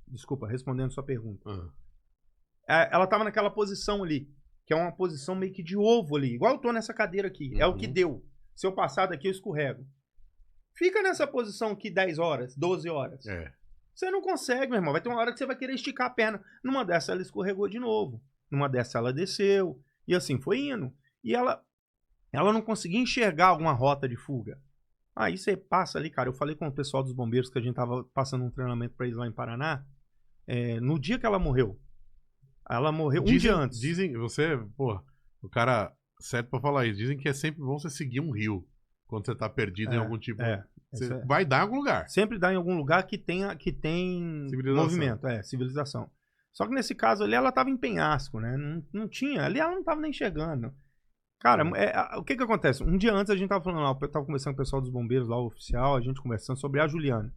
Desculpa, respondendo sua pergunta. Ela tava naquela posição ali, que é uma posição meio que de ovo ali, igual eu tô nessa cadeira aqui. É o que deu. Se eu passar daqui, eu escorrego. Fica nessa posição aqui 10 horas, 12 horas. Você não consegue, meu irmão. Vai ter uma hora que você vai querer esticar a perna. Numa dessa, ela escorregou de novo. Numa dessa, ela desceu. E assim foi indo. E ela não conseguia enxergar alguma rota de fuga. Aí você passa ali, cara. Eu falei com o pessoal dos bombeiros que a gente tava passando um treinamento pra eles lá em Paraná. No dia que ela morreu, Ela morreu um dia antes. Dizem, você, pô, o cara certo pra falar isso, dizem que é sempre bom você seguir um rio quando você tá perdido em algum tipo. Você vai dar em algum lugar. Sempre dá em algum lugar que tem movimento, civilização. Só que nesse caso ali ela tava em penhasco, né? Não tinha, ali ela não tava nem chegando. Cara, o que acontece? Um dia antes a gente tava falando lá, eu tava conversando com o pessoal dos bombeiros lá, o oficial, a gente conversando sobre a Juliana.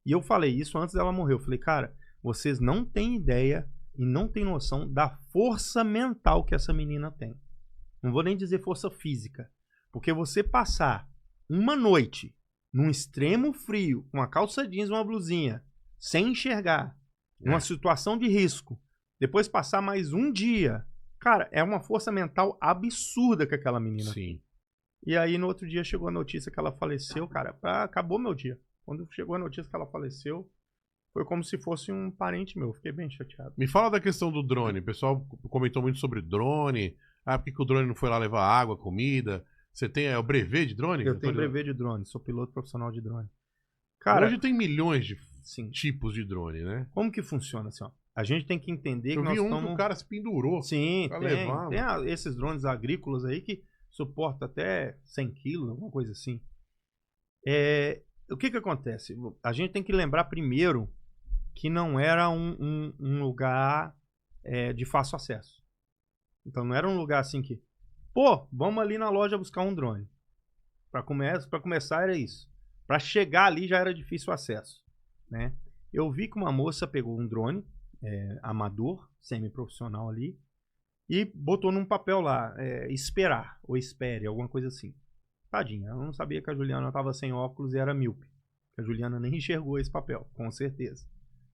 E eu falei isso antes dela morrer. Eu falei, cara, vocês não têm ideia e não têm noção da força mental que essa menina tem. Não vou nem dizer força física. Porque você passar uma noite num extremo frio, com uma calça jeans e uma blusinha, sem enxergar, numa situação de risco, depois passar mais um dia, cara, é uma força mental absurda que aquela menina tem. E aí no outro dia chegou a notícia que ela faleceu, cara, acabou meu dia. Quando chegou a notícia que ela faleceu, foi como se fosse um parente meu. Fiquei bem chateado. Me fala da questão do drone. O pessoal comentou muito sobre drone. Ah, por que o drone não foi lá levar água, comida? Você tem o brevet de drone? Eu tenho brevet de drone. Sou piloto profissional de drone. Cara, hoje tem milhões de tipos de drone, né? Como que funciona assim, ó? A gente tem que entender que nós estamos... que o cara se pendurou. Sim, tem esses drones agrícolas aí que suportam até 100 quilos, alguma coisa assim. O que acontece? A gente tem que lembrar primeiro que não era um lugar de fácil acesso. Então não era um lugar assim que... Pô, vamos ali na loja buscar um drone. Para começar era isso. Para chegar ali já era difícil o acesso, né? Eu vi que uma moça pegou um drone amador, semi-profissional ali, e botou num papel lá, esperar, ou espere, alguma coisa assim. Tadinha, eu não sabia que a Juliana estava sem óculos e era míope. A Juliana nem enxergou esse papel, com certeza.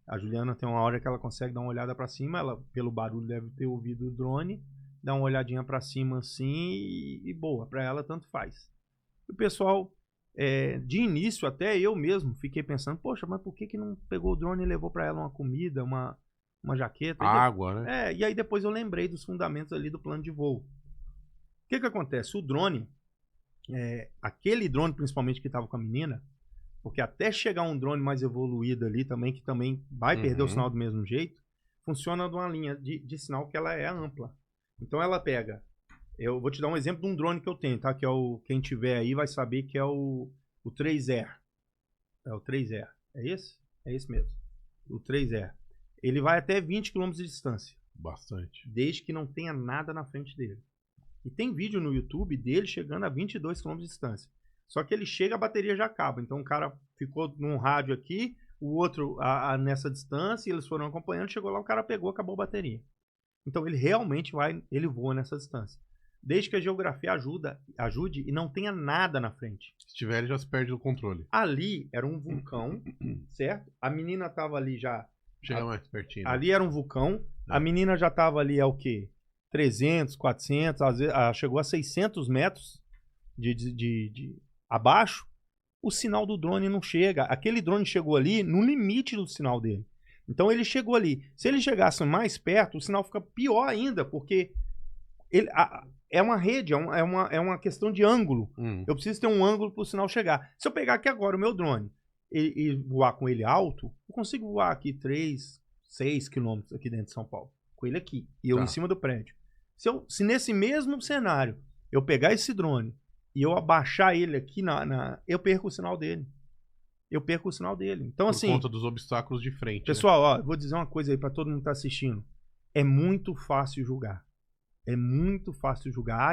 A Juliana tem uma hora que ela consegue dar uma olhada para cima, ela, pelo barulho, deve ter ouvido o drone, dá uma olhadinha para cima assim e boa, para ela tanto faz. O pessoal, de início até eu mesmo, fiquei pensando, poxa, mas por que não pegou o drone e levou para ela uma comida, uma jaqueta? Água, né? E aí depois eu lembrei dos fundamentos ali do plano de voo. O que acontece? O drone, aquele drone principalmente que estava com a menina, porque até chegar um drone mais evoluído ali também, que também vai perder o sinal do mesmo jeito, funciona de uma linha de sinal que ela é ampla. Então ela pega, eu vou te dar um exemplo de um drone que eu tenho, tá? Que quem tiver aí vai saber que é o 3R. É o 3R. É esse? É esse mesmo. O 3R. Ele vai até 20 km de distância. Bastante. Desde que não tenha nada na frente dele. E tem vídeo no YouTube dele chegando a 22 km de distância. Só que ele chega, a bateria já acaba. Então o cara ficou num rádio aqui, o outro nessa distância, e eles foram acompanhando, chegou lá, o cara pegou, acabou a bateria. Então ele realmente ele voa nessa distância. Desde que a geografia ajude e não tenha nada na frente. Se tiver, ele já se perde do controle. Ali era um vulcão, certo? A menina tava ali já... Chega mais pertinho. Ali era um vulcão. A menina já tava ali, o quê? 300, 400, às vezes, chegou a 600 metros de abaixo. O sinal do drone não chega. Aquele drone chegou ali no limite do sinal dele. Então ele chegou ali. Se ele chegasse mais perto, o sinal fica pior ainda, porque é uma rede, é uma questão de ângulo. Eu preciso ter um ângulo para o sinal chegar. Se eu pegar aqui agora o meu drone e voar com ele alto, eu consigo voar aqui 3, 6 quilômetros aqui dentro de São Paulo. Com ele aqui. E eu em cima do prédio. Se nesse mesmo cenário eu pegar esse drone e eu abaixar ele aqui, eu perco o sinal dele. Então, Por assim... conta dos obstáculos de frente. Pessoal, ó, vou dizer uma coisa aí pra todo mundo que tá assistindo. É muito fácil julgar.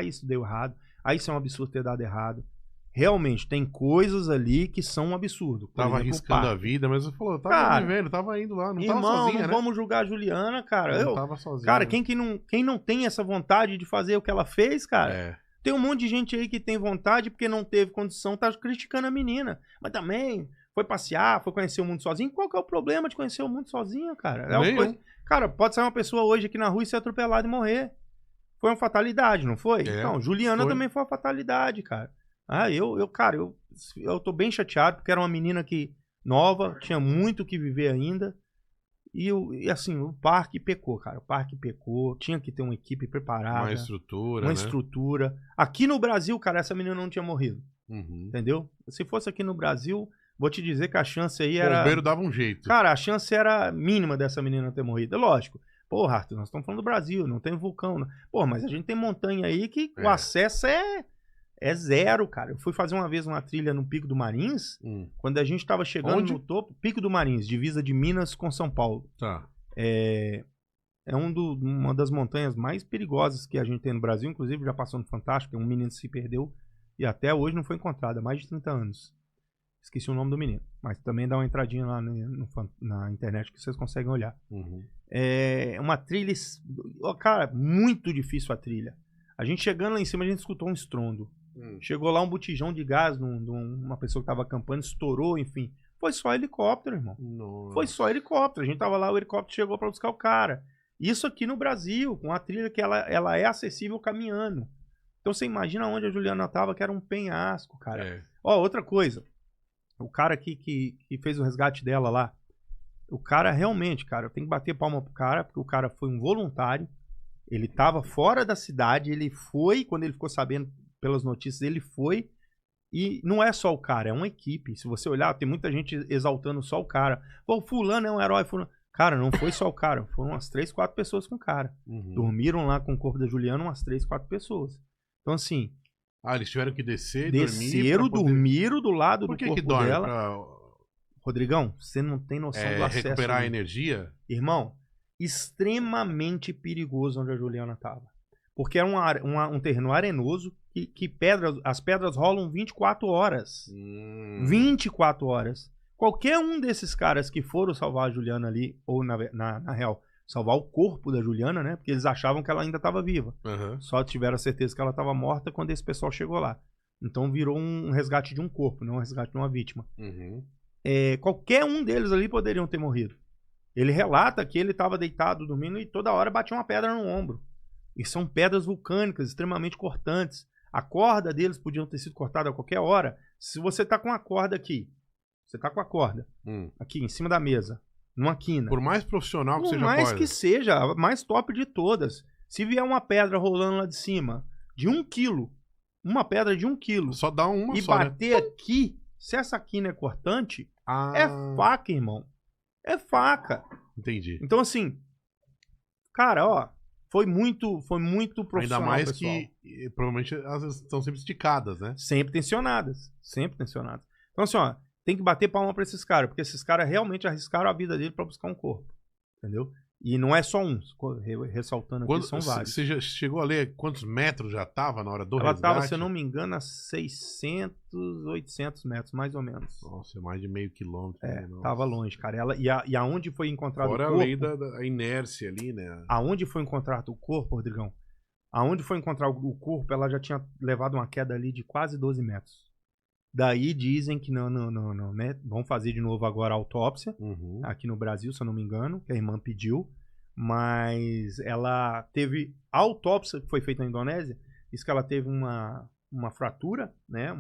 Isso deu errado. Isso é um absurdo ter dado errado. Realmente, tem coisas ali que são um absurdo. Tava arriscando a vida, mas você falou, tava vivendo, tava indo lá, não tava sozinha, não vamos julgar a Juliana, cara. Não tava sozinha. Cara, quem não tem essa vontade de fazer o que ela fez, cara... Tem um monte de gente aí que tem vontade porque não teve condição, tá criticando a menina. Mas também foi passear, foi conhecer o mundo sozinho. Qual que é o problema de conhecer o mundo sozinho, cara? Cara, pode sair uma pessoa hoje aqui na rua e ser atropelada e morrer. Foi uma fatalidade, não foi? Então, Juliana também foi uma fatalidade, cara. Eu tô bem chateado porque era uma menina nova, tinha muito o que viver ainda. E assim, o parque pecou, cara. O parque pecou, tinha que ter uma equipe preparada. Uma estrutura, Uma estrutura. Aqui no Brasil, cara, essa menina não tinha morrido. Entendeu? Se fosse aqui no Brasil, vou te dizer que a chance aí era... O bombeiro dava um jeito. Cara, a chance era mínima dessa menina ter morrido. É lógico. Porra, Arthur, nós estamos falando do Brasil, não tem vulcão. Não. Porra, mas a gente tem montanha aí que o acesso é zero, cara. Eu fui fazer uma vez uma trilha no Pico do Marins, quando a gente tava chegando no topo, Pico do Marins, divisa de Minas com São Paulo. Tá. É uma das montanhas mais perigosas que a gente tem no Brasil, inclusive já passou no Fantástico, um menino se perdeu e até hoje não foi encontrado, há mais de 30 anos. Esqueci o nome do menino, mas também dá uma entradinha lá na internet que vocês conseguem olhar. É uma trilha, cara, muito difícil a trilha. A gente chegando lá em cima, a gente escutou um estrondo. Chegou lá um botijão de gás de uma pessoa que estava acampando, estourou, enfim. Foi só helicóptero, irmão. Nossa. Foi só helicóptero. A gente tava lá, o helicóptero chegou para buscar o cara. Isso aqui no Brasil, com a trilha que ela é acessível caminhando. Então você imagina onde a Juliana tava, que era um penhasco, cara. Ó, outra coisa. O cara aqui que fez o resgate dela lá, o cara realmente, cara, eu tenho que bater palma pro cara, porque o cara foi um voluntário, ele tava fora da cidade, ele foi, quando ele ficou sabendo pelas notícias, ele foi, e não é só o cara, é uma equipe. Se você olhar, tem muita gente exaltando só o cara. Pô, fulano é um herói, fulano... Cara, não foi só o cara, foram umas 3, 4 pessoas com o cara. Dormiram lá com o corpo da Juliana umas 3, 4 pessoas. Então assim... eles tiveram que descer, dormiram do lado do corpo que dorme dela. Rodrigão, você não tem noção do acesso. Recuperar a energia? Irmão, extremamente perigoso onde a Juliana tava. Porque é um terreno arenoso que as pedras rolam 24 horas. 24 horas. Qualquer um desses caras que foram salvar a Juliana ali, ou na real, salvar o corpo da Juliana, né? Porque eles achavam que ela ainda estava viva. Só tiveram a certeza que ela estava morta quando esse pessoal chegou lá. Então virou um resgate de um corpo, não um resgate de uma vítima. Qualquer um deles ali poderiam ter morrido. Ele relata que ele estava deitado, dormindo, e toda hora batia uma pedra no ombro. E são pedras vulcânicas, extremamente cortantes. A corda deles podiam ter sido cortada a qualquer hora. Se você tá com a corda aqui, você tá com a corda aqui em cima da mesa, numa quina. Por mais profissional que seja a corda. Por mais que seja, a mais top de todas. Se vier uma pedra rolando lá de cima, de 1 quilo, uma pedra de 1 quilo. Só dá uma e só, bater aqui, se essa quina é cortante, é faca, irmão. É faca. Entendi. Então assim, cara, ó, foi muito profissional. Ainda mais pessoal. Que provavelmente elas estão sempre esticadas, né? Sempre tensionadas. Então assim, ó, tem que bater palma pra esses caras, porque esses caras realmente arriscaram a vida dele pra buscar um corpo. Entendeu? E não é só um, ressaltando aqui, são vários. Você já chegou a ler quantos metros já tava na hora do resgate? Ela tava, se eu não me engano, a 600, 800 metros, mais ou menos. Nossa, mais de meio quilômetro. Tava longe, cara. E aonde foi encontrado Fora o corpo... Fora a lei da inércia ali, né? Aonde foi encontrado o corpo, Rodrigão? Aonde foi encontrar o corpo, ela já tinha levado uma queda ali de quase 12 metros. Daí dizem que não, né? Vão fazer de novo agora a autópsia, aqui no Brasil, se eu não me engano, que a irmã pediu. Mas ela teve... A autópsia que foi feita na Indonésia, diz que ela teve uma fratura, né?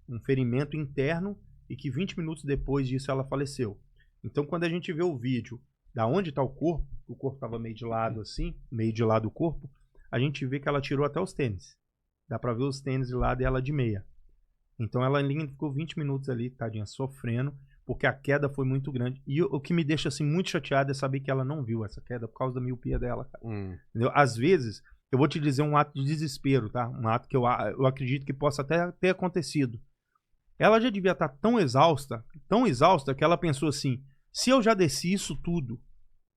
Um ferimento interno, e que 20 minutos depois disso ela faleceu. Então quando a gente vê o vídeo da onde está o corpo estava meio de lado assim, meio de lado o corpo, a gente vê que ela tirou até os tênis. Dá pra ver os tênis de lado e ela de meia. Então ela ficou 20 minutos ali, tadinha, sofrendo, porque a queda foi muito grande. E o que me deixa assim muito chateado é saber que ela não viu essa queda por causa da miopia dela, cara. Entendeu? Às vezes, eu vou te dizer um ato de desespero, tá? Um ato que eu acredito que possa até ter acontecido. Ela já devia estar tão exausta, que ela pensou assim, se eu já desci isso tudo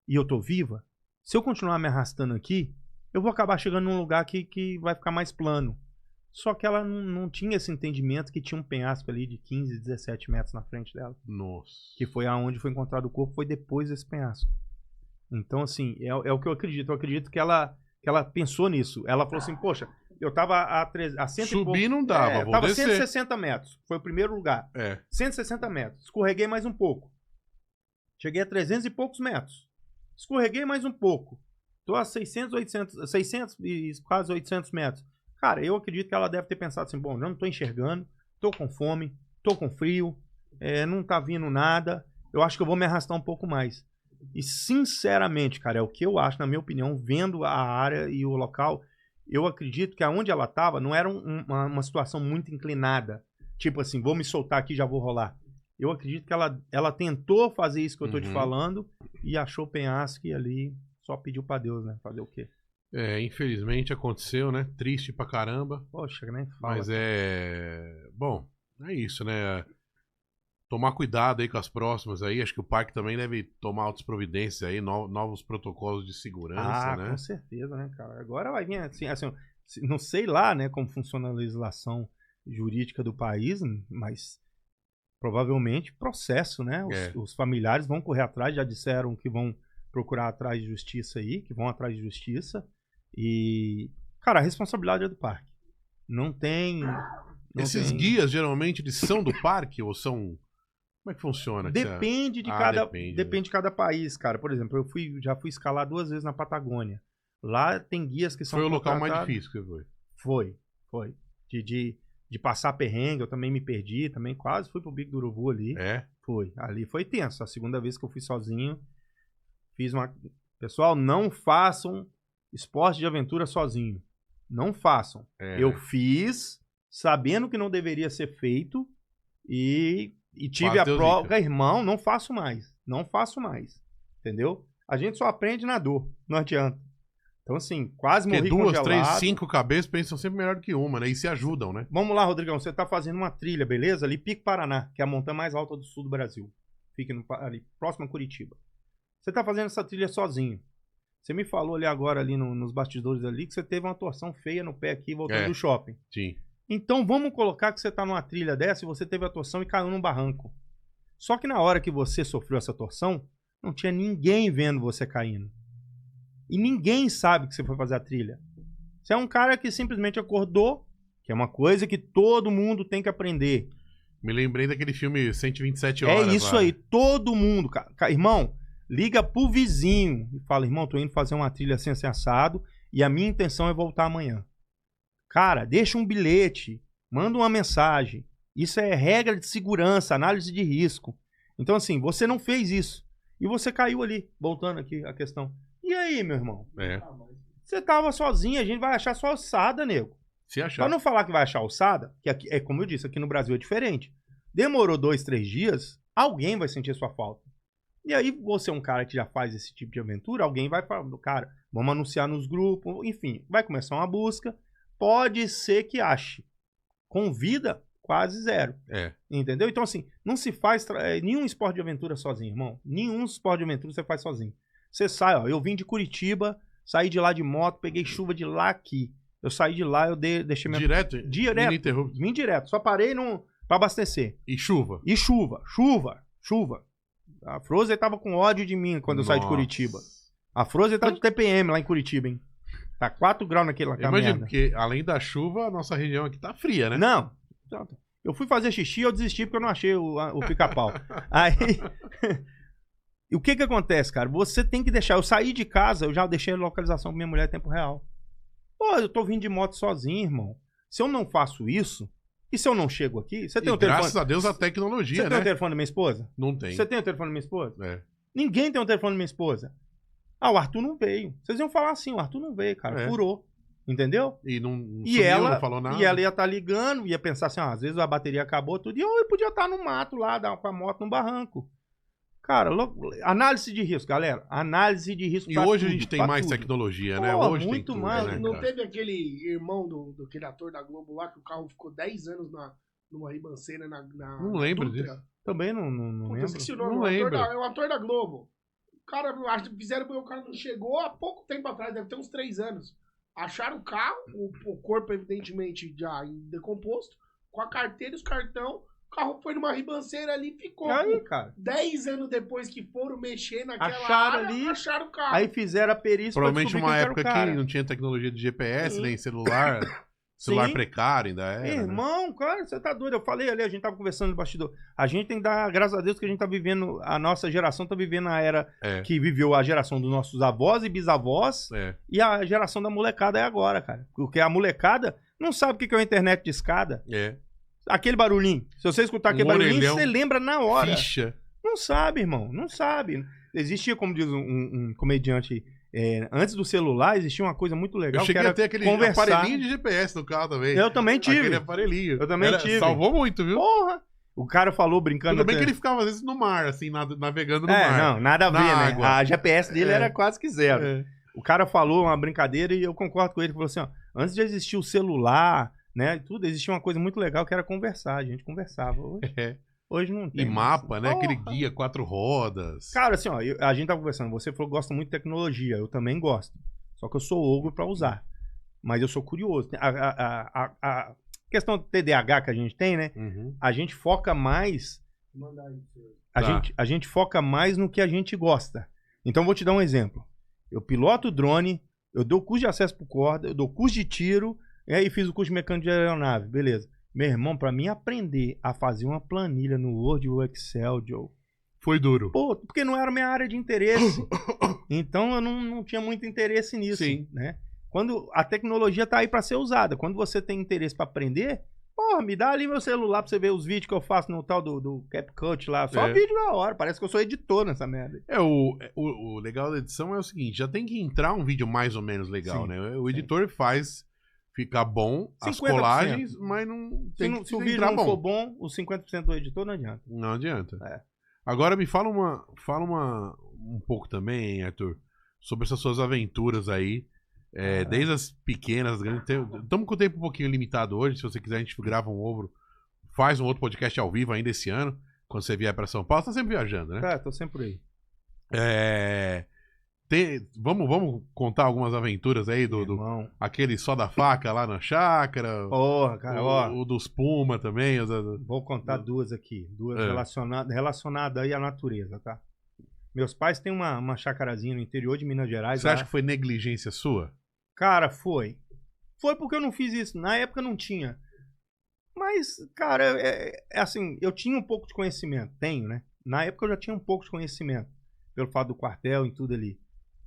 e eu tô viva, se eu continuar me arrastando aqui, eu vou acabar chegando num lugar que vai ficar mais plano. Só que ela não tinha esse entendimento que tinha um penhasco ali de 15, 17 metros na frente dela. Nossa. Que foi aonde foi encontrado o corpo, foi depois desse penhasco. Então, assim, é o que eu acredito. Eu acredito que ela pensou nisso. Ela falou assim, poxa, eu tava a 100 Subir não dava, vou tava descer. 160 metros. Foi o primeiro lugar. 160 metros. Escorreguei mais um pouco. Cheguei a 300 e poucos metros. Escorreguei mais um pouco. Tô a 600 e quase 800 metros. Cara, eu acredito que ela deve ter pensado assim, bom, eu não tô enxergando, tô com fome, tô com frio, não tá vindo nada, eu acho que eu vou me arrastar um pouco mais. E sinceramente, cara, é o que eu acho, na minha opinião, vendo a área e o local, eu acredito que aonde ela tava não era uma situação muito inclinada, tipo assim, vou me soltar aqui e já vou rolar. Eu acredito que ela tentou fazer isso que eu tô te falando e achou o penhasco e ali só pediu pra Deus, né? Fazer o quê? Infelizmente aconteceu, né? Triste pra caramba. Poxa, nem fala. Mas bom, é isso, né? Tomar cuidado aí com as próximas aí. Acho que o parque também deve tomar outras providências aí, novos protocolos de segurança, né? Com certeza, né, cara? Agora vai vir assim, não sei lá, né, como funciona a legislação jurídica do país, mas provavelmente processo, né? Os familiares vão correr atrás, já disseram que vão procurar atrás de justiça aí, que vão atrás de justiça. E, cara, a responsabilidade é do parque. Não tem... Esses guias, geralmente, eles são do parque ou são... Como é que funciona? Depende de cada país, cara. Por exemplo, eu já fui escalar 2 vezes na Patagônia. Lá tem guias que são... Foi o local mais difícil que você foi? Foi. De passar perrengue, eu também me perdi, também quase fui pro Bico do Urubu ali. Foi. Ali foi tenso. A segunda vez que eu fui sozinho, fiz uma... Pessoal, não façam esporte de aventura sozinho. Não façam. Eu fiz, sabendo que não deveria ser feito, e tive a prova. Irmão, não faço mais. Não faço mais. Entendeu? A gente só aprende na dor. Não adianta. Então, assim, quase morri congelado. 2, 3, 5 cabeças pensam sempre melhor do que uma, né? E se ajudam, né? Vamos lá, Rodrigão. Você tá fazendo uma trilha, beleza? Ali, Pico Paraná, que é a montanha mais alta do sul do Brasil. Fica ali, próximo a Curitiba. Você tá fazendo essa trilha sozinho. Você me falou ali agora, ali nos bastidores ali, que você teve uma torção feia no pé aqui, voltando do shopping. Sim. Então, vamos colocar que você tá numa trilha dessa e você teve a torção e caiu num barranco. Só que na hora que você sofreu essa torção, não tinha ninguém vendo você caindo. E ninguém sabe que você foi fazer a trilha. Você é um cara que simplesmente acordou, que é uma coisa que todo mundo tem que aprender. Me lembrei daquele filme 127 Horas. É isso aí, todo mundo. Irmão, liga pro vizinho e fala, irmão, tô indo fazer uma trilha assim, assim, assado, e a minha intenção é voltar amanhã. Cara, deixa um bilhete, manda uma mensagem. Isso é regra de segurança, análise de risco. Então, assim, você não fez isso. E você caiu ali, voltando aqui a questão. E aí, meu irmão? Você tava sozinho, a gente vai achar sua ossada, nego. Se achar. Pra não falar que vai achar ossada, que aqui, como eu disse, aqui no Brasil é diferente. Demorou 2, 3 dias, alguém vai sentir sua falta. E aí, você é um cara que já faz esse tipo de aventura, alguém vai falar, cara, vamos anunciar nos grupos, enfim, vai começar uma busca. Pode ser que ache. Com vida, quase zero. Entendeu? Então, assim, não se faz nenhum esporte de aventura sozinho, irmão. Nenhum esporte de aventura você faz sozinho. Você sai, ó, eu vim de Curitiba, saí de lá de moto, peguei chuva de lá aqui. Eu saí de lá, eu deixei minha... Direto? Vim direto. Só parei pra abastecer. E chuva? E chuva. A Frozen tava com ódio de mim quando eu saí de Curitiba. A Frozen tá de TPM lá em Curitiba, hein? Tá 4 graus naquela caminhada. Imagina, porque além da chuva, a nossa região aqui tá fria, né? Não. Eu fui fazer xixi e eu desisti porque eu não achei o pica-pau. Aí... E o que que acontece, cara? Você tem que deixar... Eu saí de casa, eu já deixei a localização pra minha mulher em tempo real. Pô, eu tô vindo de moto sozinho, irmão. Se eu não faço isso... E se eu não chego aqui... Você tem o telefone... Graças a Deus a tecnologia, né? Você tem o telefone da minha esposa? Não tem. Você tem o telefone da minha esposa? Ninguém tem o telefone da minha esposa. O Arthur não veio. Vocês iam falar assim, o Arthur não veio, cara. Furou. Entendeu? E não falou nada. E ela ia estar ligando, ia pensar assim, às vezes a bateria acabou tudo, e eu podia estar no mato lá, com a moto no barranco. Cara, análise de risco, galera. Análise de risco. E hoje a gente tem mais tecnologia, né? Hoje muito tem mais. Né, não teve aquele irmão daquele ator da Globo lá, que o carro ficou 10 anos numa ribanceira na não lembro Dutra. disso. Também não lembro. Esqueci o nome. Não lembro. É o ator da Globo. O cara, fizeram porque o cara não chegou há pouco tempo atrás, deve ter uns 3 anos. Acharam o carro, o corpo evidentemente já decomposto, com a carteira e os cartão. O carro foi numa ribanceira ali e ficou. Aí, cara. 10 anos depois que foram mexer naquela acharam área, ali, acharam o carro. Aí fizeram a perícia. Provavelmente uma época que não tinha tecnologia de GPS, nem celular. Celular precário ainda era. Irmão, né? Cara, você tá doido. Eu falei ali, a gente tava conversando no bastidor. A gente tem que dar, graças a Deus, que a gente tá vivendo, a nossa geração tá vivendo a era que viveu a geração dos nossos avós e bisavós. E a geração da molecada é agora, cara. Porque a molecada não sabe o que é uma internet de escada. Aquele barulhinho. Se você escutar aquele barulhinho, você lembra na hora. Ficha. Não sabe, irmão. Não sabe. Existia, como diz um comediante... antes do celular, existia uma coisa muito legal. Eu cheguei que era a ter aquele conversar. Aparelhinho de GPS no carro também. Eu também tive. Aquele aparelhinho. Eu também tive. Salvou muito, viu? Porra! O cara falou brincando... Tudo bem até- que ele ficava, às vezes, no mar, assim, navegando no É, mar. não, nada a ver, Na né? água. A GPS dele É. era quase que zero. É. O cara falou uma brincadeira e eu concordo com ele. Ele falou assim, ó, antes de existir o celular, né, e tudo, existia uma coisa muito legal que era conversar. A gente conversava. Hoje, É. hoje não tem. E mapa, né? Porra. Aquele guia 4 rodas. Cara, assim, ó, a gente tava conversando. Você falou que gosta muito de tecnologia. Eu também gosto. Só que eu sou ogro pra usar. Mas eu sou curioso. A questão do TDAH que a gente tem, né? Uhum. A gente foca mais... Mandar isso. A gente foca mais no que a gente gosta. Então, vou te dar um exemplo. Eu piloto drone, eu dou curso de acesso por corda, eu dou curso de tiro, e aí fiz o curso de mecânico de aeronave, beleza. Meu irmão, pra mim aprender a fazer uma planilha no Word ou Excel, Joe, Foi duro. pô, porque não era minha área de interesse. Então, eu não tinha muito interesse nisso, Sim. né? Quando a tecnologia tá aí pra ser usada, quando você tem interesse pra aprender, porra, me dá ali meu celular pra você ver os vídeos que eu faço no tal do CapCut lá. Só É. vídeo da hora, parece que eu sou editor nessa merda. O legal da edição é o seguinte, já tem que entrar um vídeo mais ou menos legal, Sim, né? O editor faz ficar bom as 50%. colagens, mas não Se, tem não- que se o vídeo entrar não bom. for bom, os 50% do editor não adianta. Não adianta. É. Agora me fala um pouco também, Arthur, sobre essas suas aventuras aí. Desde as pequenas, as grandes. Estamos com o tempo um pouquinho limitado hoje. Se você quiser, a gente grava faz um outro podcast ao vivo ainda esse ano. Quando você vier para São Paulo, você tá sempre viajando, né? Tá, tô sempre por aí. Vamos contar algumas aventuras aí do Irmão. aquele só da faca lá na chácara. Porra, cara, ó. O dos Puma também. Vou contar duas aqui. Duas É. relacionadas aí à natureza, tá? Meus pais têm uma chacarazinha no interior de Minas Gerais. Você lá. acha que foi negligência sua? Cara, foi. Foi porque eu não fiz isso. Na época não tinha. Mas, cara, é assim, eu tinha um pouco de conhecimento. Tenho, né? Na época eu já tinha um pouco de conhecimento. Pelo fato do quartel e tudo ali.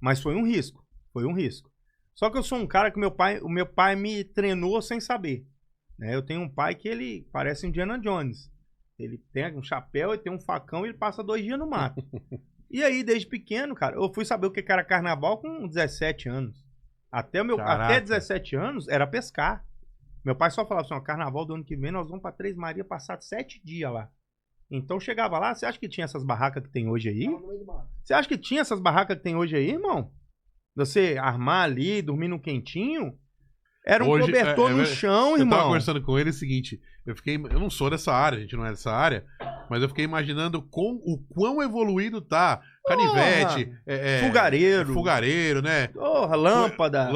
Mas foi um risco. Foi um risco. Só que eu sou um cara que o meu pai me treinou sem saber. Né? Eu tenho um pai que ele parece Indiana Jones. Ele tem um chapéu, ele tem um facão e ele passa 2 dias no mato. E aí, desde pequeno, cara, eu fui saber o que era carnaval com 17 anos. Até Caraca. 17 anos era pescar. Meu pai só falava assim, ó, carnaval do ano que vem nós vamos pra Três Marias passar 7 dias lá. Então chegava lá, você acha que tinha essas barracas que tem hoje aí? Tava no meio do mato. Você acha que tinha essas barracas que tem hoje aí, irmão? Você armar ali, dormir no quentinho? Era um Hoje, cobertor no chão, Eu tava irmão. conversando com ele o seguinte, eu não sou dessa área, a gente não é dessa área, mas eu fiquei imaginando o quão evoluído tá. Canivete, fogareiro, né? Porra, lâmpada.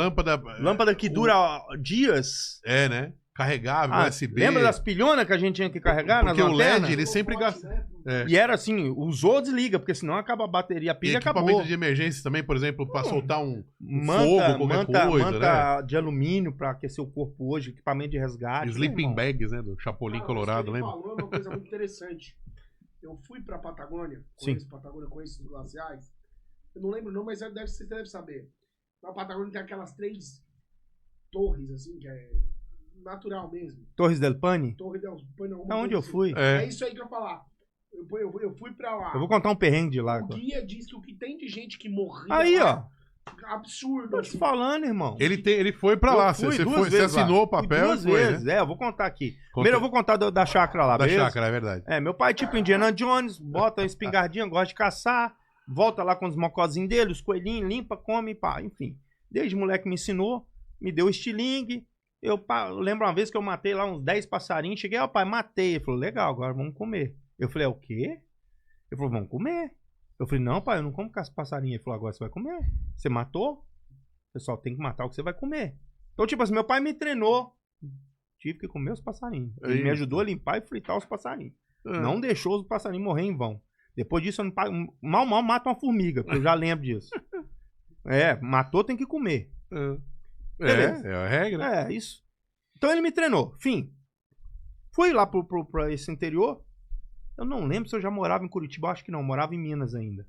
Lâmpada Que dura dias. né? Carregável, USB. Lembra das pilhonas que a gente tinha que carregar nas Porque o lanternas? LED, ele sempre gasta. Né? E era assim, usou, desliga, porque senão acaba a bateria, a E pilha equipamento acabou. de emergência também, por exemplo, pra soltar um Manta, fogo, qualquer coisa, manta de alumínio pra aquecer o corpo hoje, equipamento de resgate. Sleeping irmão. bags, né? Do Chapolin Colorado, lembra? Falou uma coisa muito interessante. Eu fui pra Patagônia, conheço os glaciais. Eu não lembro não, mas você deve saber. Na Patagônia tem aquelas 3 torres, assim, que é natural mesmo. Torres del Paine? Torre del Paine, alguma Aonde coisa eu assim. fui? É isso aí que eu ia falar. Eu fui pra lá. Eu vou contar um perrengue de lá. O agora. guia diz que o que tem de gente que morria Aí, lá, ó. absurdo. Tô te assim. falando, irmão. Ele foi pra Eu lá, fui você duas você vezes lá. assinou o Fui papel duas e foi, vezes. né? Eu vou contar aqui. Primeiro eu vou contar da chácara lá, Da beleza? chácara, é verdade. Meu pai é tipo Indiana Jones, bota a espingardinha, gosta de caçar, volta lá com os mocozinhos dele, os coelhinhos, limpa, come, pá, enfim. Desde moleque me ensinou, me deu estilingue. Eu lembro uma vez que eu matei lá uns 10 passarinhos, cheguei, ó pai, matei. Ele falou, legal, agora vamos comer. Eu falei, é o quê? Ele falou, vamos comer. Eu falei, não pai, eu não como caça passarinho. Ele falou, agora você vai comer. Você matou? O pessoal tem que matar o que você vai comer. Então, tipo assim, meu pai me treinou. Tive que comer os passarinhos. Ele me ajudou a limpar e fritar os passarinhos. Não deixou os passarinhos morrer em vão. Depois disso, eu não pago. Mal mata uma formiga, porque eu já lembro disso. Matou, tem que comer. Beleza. É a regra. É, isso. Então ele me treinou. Fim. Fui lá pra esse interior. Eu não lembro se eu já morava em Curitiba. Eu acho que não. Morava em Minas ainda.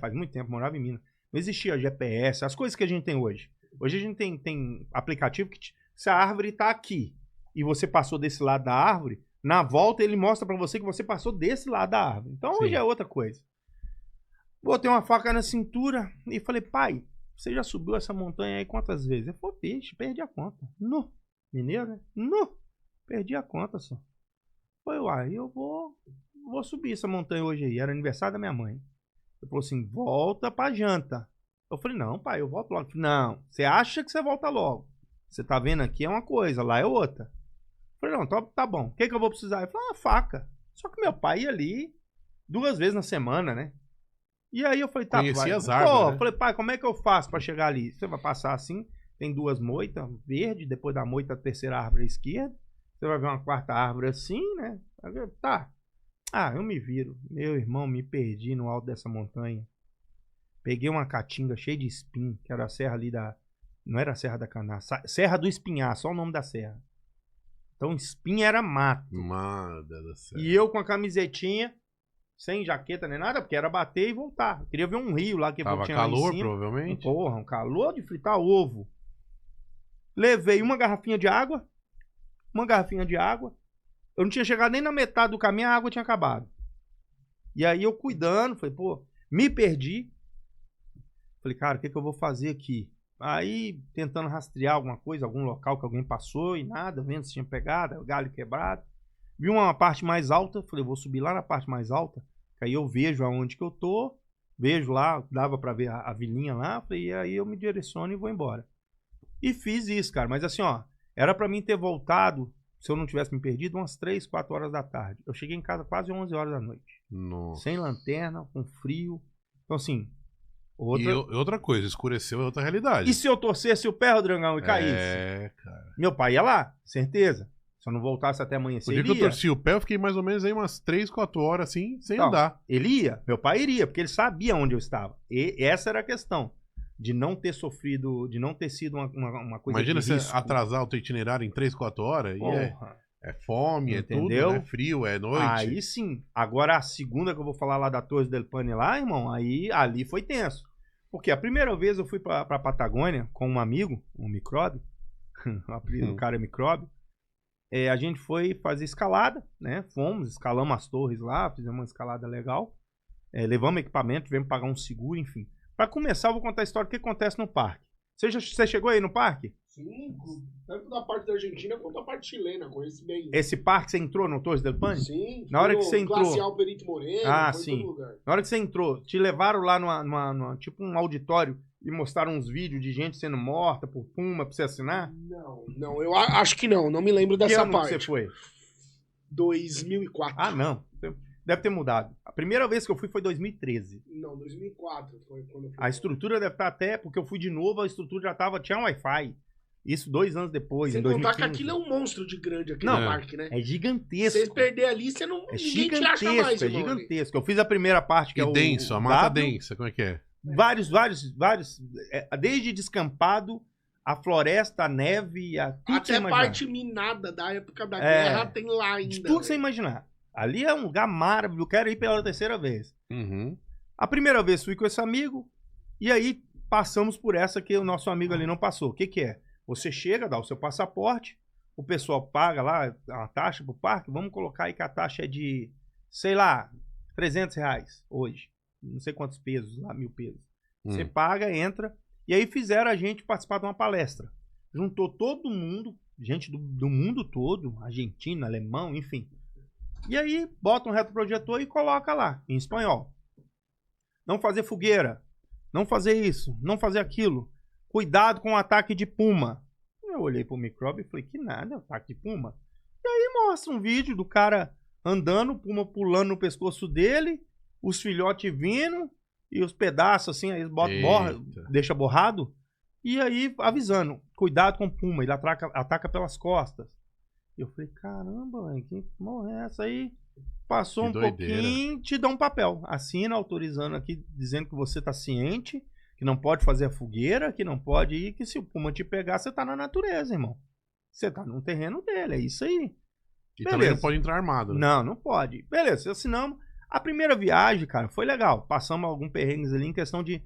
Faz muito tempo. Morava em Minas. Não existia GPS. As coisas que a gente tem hoje. Hoje a gente tem aplicativo que... Se a árvore tá aqui e você passou desse lado da árvore, na volta ele mostra pra você que você passou desse lado da árvore. Então hoje Sim. é outra coisa. Botei uma faca na cintura e falei, pai, você já subiu essa montanha aí quantas vezes? Ele falou, peixe, perdi a conta. No. Mineiro, né? No. Perdi a conta só. Falei, uai, eu vou subir essa montanha hoje aí. Era aniversário da minha mãe. Ele falou assim, volta pra janta. Eu falei, não, pai, eu volto logo. Falei, não, você acha que você volta logo? Você tá vendo aqui é uma coisa, lá é outra. Eu falei, não, tá bom. O que eu vou precisar? Ele falou, uma faca. Só que meu pai ia ali 2 vezes na semana, né? E aí eu falei, tá, Conhecia pai. as árvores, né? Eu falei, pai, como é que eu faço pra chegar ali? Você vai passar assim, tem 2 moitas verde, depois da moita a terceira árvore à esquerda. Você vai ver uma 4ª árvore assim, né? Tá. Ah, eu me viro. Meu irmão, me perdi no alto dessa montanha. Peguei uma caatinga cheia de espinho, que era a serra ali da... Não era a Serra da Caná, Serra do Espinhar, só o nome da serra. Então espinho era mato. Mano do céu. E eu com a camisetinha, sem jaqueta nem nada, porque era bater e voltar. Eu queria ver um rio lá que Tava tinha lá em calor, cima. provavelmente. Porra, um calor de fritar ovo. Levei uma garrafinha de água. Eu não tinha chegado nem na metade do caminho, a água tinha acabado. E aí eu cuidando, falei, pô, me perdi. Falei, cara, o que eu vou fazer aqui? Aí, tentando rastrear alguma coisa, algum local que alguém passou e nada, vendo se tinha pegado, galho quebrado. Vi uma parte mais alta, falei, vou subir lá na parte mais alta, que aí eu vejo aonde que eu tô, vejo lá, dava pra ver a vilinha lá, falei, e aí eu me direciono e vou embora. E fiz isso, cara, mas assim, ó, era pra mim ter voltado, se eu não tivesse me perdido, umas 3, 4 horas da tarde. Eu cheguei em casa quase 11 horas da noite. Nossa. Sem lanterna, com frio. Então assim, E outra coisa, escureceu é outra realidade. E se eu torcesse o pé, Rodrigão, e caísse? Cara. Meu pai ia lá, certeza. Se eu não voltasse até amanhecer, O dia que eu torci o pé, eu fiquei mais ou menos aí umas 3, 4 horas assim, sem Então, andar. Ele ia, meu pai iria, porque ele sabia onde eu estava. E essa era a questão. De não ter sofrido, de não ter sido uma coisa Imagina de você risco. atrasar o teu itinerário em 3, 4 horas. Porra. E é fome, Entendeu? é tudo, é frio, é noite. Aí sim. Agora a segunda que eu vou falar lá da Torres del Paine lá, irmão, aí ali foi tenso. Porque a primeira vez eu fui pra Patagônia com um amigo, um micróbio, o cara é micróbio, a gente foi fazer escalada, né? Escalamos as torres lá, fizemos uma escalada legal, levamos equipamento, tivemos que pagar um seguro, enfim. Pra começar, eu vou contar a história do que acontece no parque. Você chegou aí no parque? Sim, tanto da parte da Argentina quanto da parte chilena, conheço bem. Esse parque você entrou no Torres del Paine? Sim. Na hora que você entrou. Glacial Perito Moreno, Ah, foi em sim. todo lugar. Na hora que você entrou, te levaram lá numa tipo um auditório e mostraram uns vídeos de gente sendo morta por puma pra você assinar? Não, eu acho que não me lembro Que dessa ano que parte. você foi? 2004. Ah, não. Deve ter mudado. A primeira vez que eu fui foi 2013. Não, 2004 foi quando eu fui. A estrutura deve estar até, porque eu fui de novo, a estrutura já tava, tinha Wi-Fi. Isso 2 anos depois, Sem em contar 2015. que aquilo é um monstro de grande aqui Não, no parque, né? É Se gigantesco. você perder ali, você não. É Ninguém te acha mais, gigantesco, é irmão, ali. gigantesco. Eu fiz a primeira parte, que é E o denso, o a mata W. densa, como é que é? Vários, desde descampado, a floresta, a neve, tudo que você Até imaginar. parte minada da época da guerra tem lá ainda. De tudo que você velho. imaginar. Ali é um lugar maravilhoso, eu quero ir pela 3ª vez. Uhum. A primeira vez fui com esse amigo, e aí passamos por essa que o nosso amigo ali não passou. O que que é? Você chega, dá o seu passaporte, o pessoal paga lá uma taxa pro parque, vamos colocar aí que a taxa é de, sei lá, R$300 hoje. Não sei quantos pesos lá, 1000 pesos. Você paga, entra, e aí fizeram a gente participar de uma palestra. Juntou todo mundo, gente do mundo todo, argentino, alemão, enfim. E aí bota um retroprojetor e coloca lá, em espanhol. Não fazer fogueira, não fazer isso, não fazer aquilo. Cuidado com o ataque de puma. Eu olhei pro micróbio e falei, que nada, ataque de puma. E aí mostra um vídeo do cara andando, puma pulando no pescoço dele, os filhotes vindo, e os pedaços assim, aí deixa borrado. E aí avisando, cuidado com o puma, ele ataca pelas costas. E eu falei, caramba, velho, que porra é essa aí? Passou um pouquinho, te dá um papel. Assina, autorizando aqui, dizendo que você tá ciente, que não pode fazer a fogueira, que não pode ir, que se o puma te pegar, você tá na natureza, irmão. Você tá no terreno dele, é isso aí. E beleza. também não pode entrar armado, né? Não pode. Beleza, assinamos. A primeira viagem, cara, foi legal. Passamos alguns perrengues ali em questão de...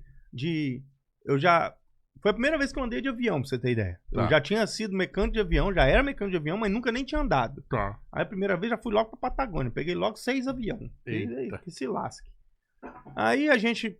Foi a primeira vez que eu andei de avião, pra você ter ideia. Tá. Eu já tinha sido mecânico de avião, já era mecânico de avião, mas nunca nem tinha andado. Tá. Aí a primeira vez já fui logo pra Patagônia. Peguei logo 6 aviões. Eita. Que se lasque. Aí a gente,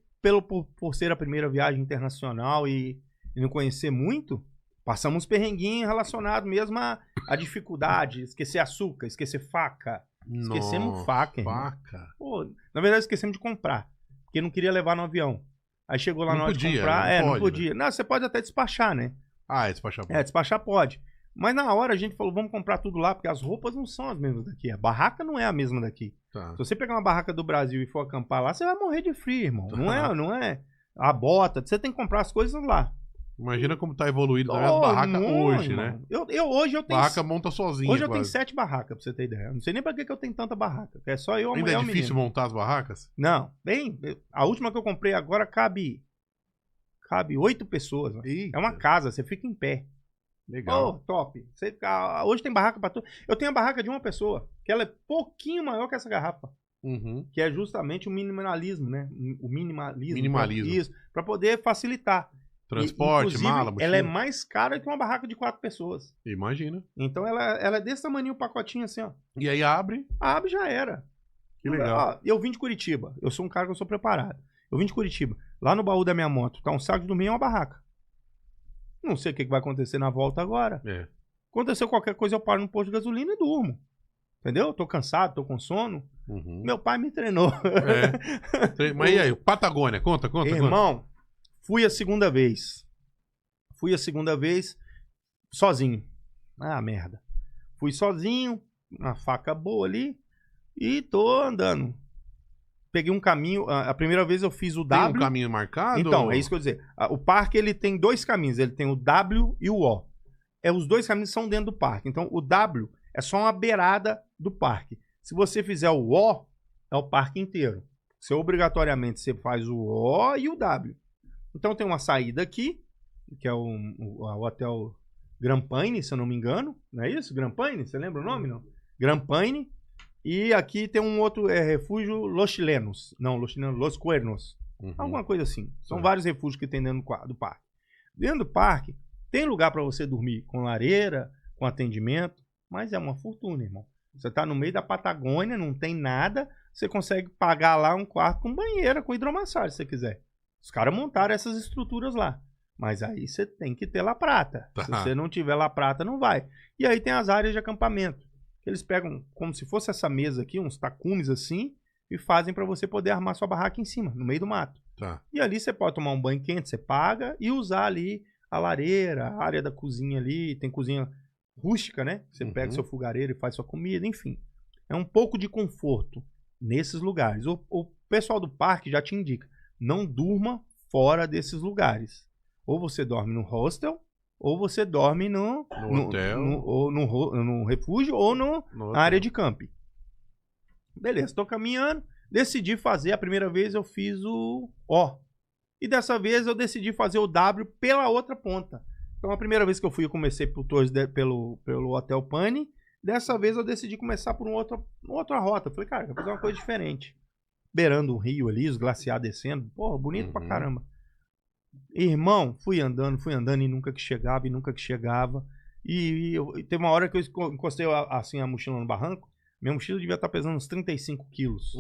por ser a primeira viagem internacional e não conhecer muito, passamos uns perrenguinhos relacionados mesmo à dificuldade. Esquecer açúcar, esquecer faca. Esquecemos faca, irmão. Faca. Pô, na verdade, esquecemos de comprar. Porque não queria levar no avião. Aí chegou lá Não na hora de podia, comprar. né? Não Não pode, podia. Não, você pode até despachar, né? Ah, despachar. Despachar pode. Mas na hora a gente falou, vamos comprar tudo lá, porque as roupas não são as mesmas daqui. A barraca não é a mesma daqui. Tá. Se você pegar uma barraca do Brasil e for acampar lá, você vai morrer de frio, irmão. Não é a bota. Você tem que comprar as coisas lá. Imagina como tá evoluído também as barracas hoje, irmão. né? Hoje eu tenho... Barraca monta sozinha. Hoje eu tenho quase. 7 barracas, pra você ter ideia. Eu não sei nem pra que eu tenho tanta barraca. É só eu, a Ainda mulher é e o difícil menino. montar as barracas? Não, bem... A última que eu comprei agora cabe 8 pessoas. Mano. É uma casa, você fica em pé. Legal. Oh, top. Hoje tem barraca pra tudo. Eu tenho a barraca de uma pessoa, que ela é pouquinho maior que essa garrafa. Uhum. Que é justamente o minimalismo, né? O minimalismo. Minimalismo. Isso, pra poder facilitar. Transporte, Inclusive, mala, mochila. ela é mais cara que uma barraca de 4 pessoas. Imagina. Então ela é desse tamanho, um pacotinho assim, ó. E aí abre. Abre já era. Que legal. Ó, eu vim de Curitiba. Eu sou um cara que eu sou preparado. Eu vim de Curitiba. Lá no baú da minha moto tá um saco de dormir e uma barraca. Não sei o que vai acontecer na volta agora. É. Aconteceu qualquer coisa, eu paro no posto de gasolina e durmo. Entendeu? Tô cansado, tô com sono. Uhum. Meu pai me treinou. É. Mas e aí, Patagônia? Conta. Irmão, fui a segunda vez sozinho. Ah, merda. Fui sozinho, uma faca boa ali, e tô andando. Peguei um caminho, a primeira vez eu fiz o Tem W. um caminho marcado? Então, é isso que eu ia dizer. O parque, ele tem 2 caminhos, ele tem o W e o O. Os 2 caminhos são dentro do parque. Então, o W é só uma beirada do parque. Se você fizer o O, é o parque inteiro. Você obrigatoriamente você faz o O e o W. Então, tem uma saída aqui, que é o Hotel Grampine, se eu não me engano. Não é isso? Grampine? Você lembra o nome, não? Grampine. E aqui tem um outro refúgio, Los Chilenos. Não, Los Chilenos, Los Cuernos. Uhum. Alguma coisa assim. São vários refúgios que tem dentro do parque. Dentro do parque, tem lugar para você dormir com lareira, com atendimento, mas é uma fortuna, irmão. Você tá no meio da Patagônia, não tem nada, você consegue pagar lá um quarto com banheira, com hidromassagem, se você quiser. Os caras montaram essas estruturas lá. Mas aí você tem que ter La Prata. Tá. Se você não tiver La Prata, não vai. E aí tem as áreas de acampamento. Eles pegam como se fosse essa mesa aqui, uns tacumes assim, e fazem para você poder armar sua barraca em cima, no meio do mato. Tá. E ali você pode tomar um banho quente, você paga, e usar ali a lareira, a área da cozinha ali, tem cozinha rústica, né? Você pega seu fogareiro e faz sua comida, enfim. É um pouco de conforto nesses lugares. O pessoal do parque já te indica, não durma fora desses lugares. Ou você dorme no hostel, ou você dorme no hotel, no refúgio, ou na área de camping. Beleza, tô caminhando, decidi fazer, a primeira vez eu fiz o O. E dessa vez eu decidi fazer o W pela outra ponta. Então a primeira vez que eu fui, eu comecei pelo Hotel Pane. Dessa vez eu decidi começar por uma outra rota. Eu falei, cara, eu vou fazer uma coisa diferente. Beirando o rio ali, os glaciares descendo. Porra, bonito pra caramba. Irmão, fui andando e nunca que chegava. E teve uma hora que eu encostei assim a mochila no barranco. Minha mochila devia estar pesando uns 35 quilos.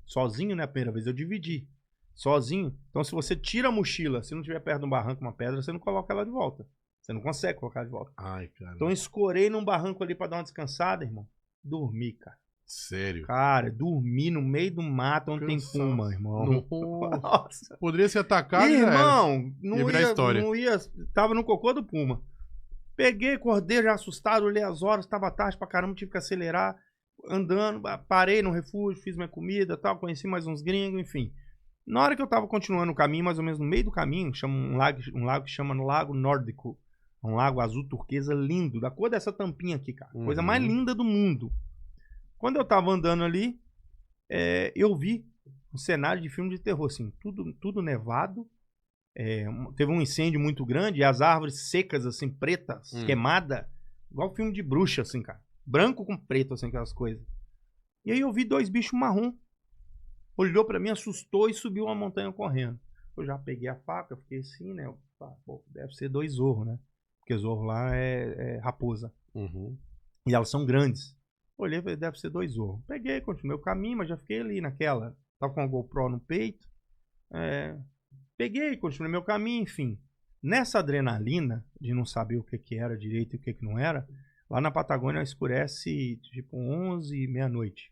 Sozinho, né? A primeira vez eu dividi. Sozinho. Então se você tira a mochila, se não tiver perto de um barranco, uma pedra, você não coloca ela de volta. Você não consegue colocar de volta. Ai, cara. Então escorei num barranco ali pra dar uma descansada, irmão. Dormi, cara. Sério? Cara, dormi no meio do mato onde tem puma, irmão. Nossa. Poderia ser atacado, irmão, não ia. Tava no cocô do puma. Peguei, acordei já assustado, olhei as horas, tava tarde pra caramba, tive que acelerar. Andando, parei no refúgio, fiz minha comida, tal, conheci mais uns gringos, enfim. Na hora que eu tava continuando o caminho, mais ou menos no meio do caminho, chama um lago que chama Lago Nórdico. Um lago azul turquesa lindo, da cor dessa tampinha aqui, cara. Coisa mais linda do mundo. Quando eu tava andando ali, eu vi um cenário de filme de terror, assim, tudo nevado. Teve um incêndio muito grande e as árvores secas, assim, pretas, queimadas, igual filme de bruxa, assim, cara. Branco com preto, assim, aquelas coisas. E aí eu vi 2 bichos marrom. Olhou pra mim, assustou e subiu uma montanha correndo. Eu já peguei a faca, fiquei assim, né? Pô, deve ser 2 zorros, né? Porque zorro lá é raposa. E elas são grandes. Olhei e falei, deve ser 2 zorros. Peguei, continuei o caminho, mas já fiquei ali naquela. Tava com a GoPro no peito. Peguei, continuei meu caminho, enfim. Nessa adrenalina de não saber o que era direito e o que não era, lá na Patagônia escurece tipo 11, meia-noite.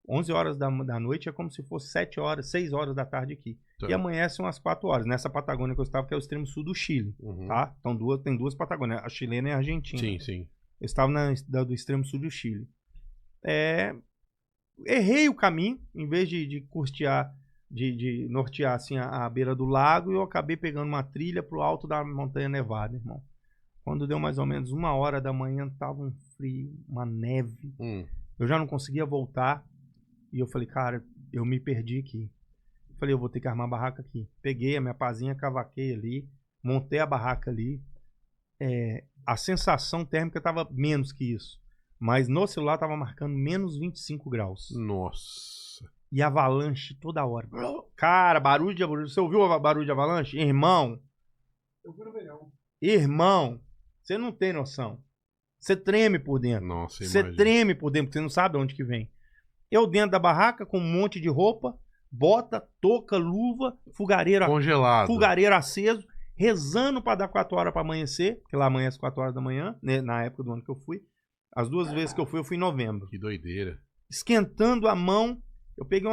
11 horas da noite é como se fosse 7 horas, 6 horas da tarde aqui. Tá. E amanhece umas 4 horas. Nessa Patagônia que eu estava, que é o extremo sul do Chile, tá? Então tem duas Patagônias, a chilena e a argentina. Sim, sim. Eu estava do extremo sul do Chile. Errei o caminho, em vez de custear, de nortear assim a beira do lago, eu acabei pegando uma trilha pro alto da Montanha Nevada, irmão. Quando deu mais ou menos 1h da manhã, tava um frio, uma neve. Eu já não conseguia voltar. E eu falei, cara, eu me perdi aqui. Eu falei, eu vou ter que armar a barraca aqui. Peguei a minha pazinha, cavaquei ali, montei a barraca ali. A sensação térmica tava menos que isso. Mas no celular tava marcando menos 25 graus. Nossa. E avalanche toda hora. Cara, barulho de avalanche. Você ouviu o barulho de avalanche? Irmão. Eu fui no verão. Irmão, você não tem noção. Você treme por dentro. Nossa, você treme por dentro, porque você não sabe de onde que vem. Eu dentro da barraca com um monte de roupa, bota, touca, luva, fogareiro congelado. Fogareiro aceso, rezando para dar 4 horas para amanhecer, porque lá amanhece 4 horas da manhã, né, na época do ano que eu fui. As 2 vezes que eu fui em novembro. Que doideira. Esquentando a mão, eu peguei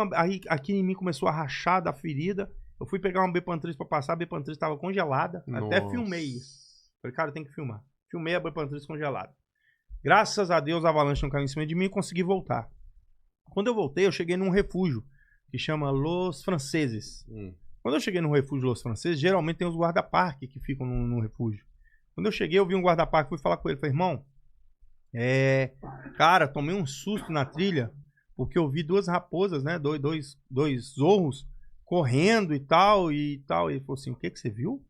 aqui em mim começou a rachar da ferida. Eu fui pegar uma Bepantris para passar, a Bepantris estava congelada. Nossa. Até filmei isso. Falei, cara, tem que filmar. Filmei a Bepantris congelada. Graças a Deus a avalanche não caiu em cima de mim e consegui voltar. Quando eu voltei, eu cheguei num refúgio que chama Los Franceses. Quando eu cheguei no refúgio Los Franceses, geralmente tem os guarda-parque que ficam no refúgio. Quando eu cheguei, eu vi um guarda-parque, fui falar com ele. Falei, irmão, cara, tomei um susto na trilha, porque eu vi 2 raposas, né? Dois zorros correndo e tal. E ele falou assim, o que você viu?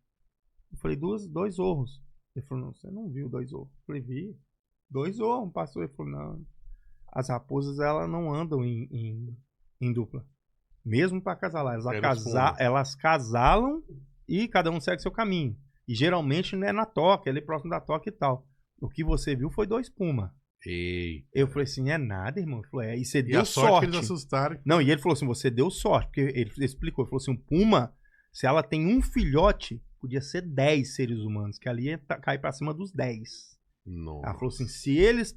Eu falei, 2 zorros. Ele falou, não, você não viu 2 zorros. Eu falei, vi. 2 zorros, passou. Ele falou, não. As raposas, elas não andam em dupla. Mesmo para acasalar. Elas casalam e cada um segue seu caminho. E geralmente não é na toca, é ali próximo da toca e tal. O que você viu foi 2 puma. Eita. Eu falei assim, é nada, irmão. Ele falou, e você deu a sorte. sorte. Que eles assustaram. Não, e ele falou assim, você deu sorte. Porque ele explicou, ele falou assim, um puma, se ela tem um filhote, podia ser 10 seres humanos, que ali ia cair para cima dos 10. Nossa. Ela falou assim, se eles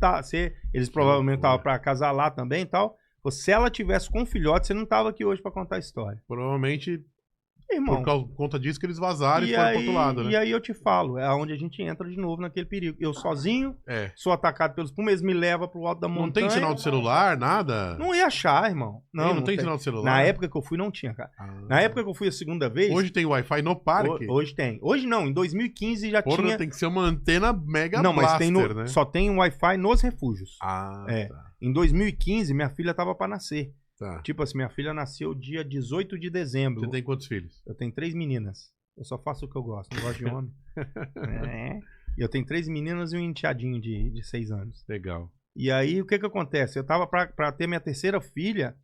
provavelmente estavam para acasalar também e tal, se ela tivesse com um filhote, você não tava aqui hoje para contar a história. Provavelmente, irmão, por conta disso que eles vazaram e foram pro outro lado, né? E aí eu te falo, é onde a gente entra de novo naquele perigo. Eu sozinho, sou atacado pelos pumas, eles me levam pro alto da montanha. Não tem sinal de celular, nada? Não ia achar, irmão. Não tem sinal de celular? Na época que eu fui, não tinha, cara. Na época que eu fui a segunda vez... Hoje tem Wi-Fi no parque? Hoje tem. Hoje não, em 2015 já tinha... tem que ser uma antena mega não, blaster, mas né? Só tem Wi-Fi nos refúgios. Tá. Em 2015, minha filha tava pra nascer. Tá. Tipo assim, minha filha nasceu dia 18 de dezembro. Você tem quantos filhos? Eu tenho 3 meninas. Eu só faço o que eu gosto, não gosto de homem. E eu tenho 3 meninas e um enteadinho de 6 anos. Legal. E aí, o que acontece? Eu tava pra ter minha terceira filha,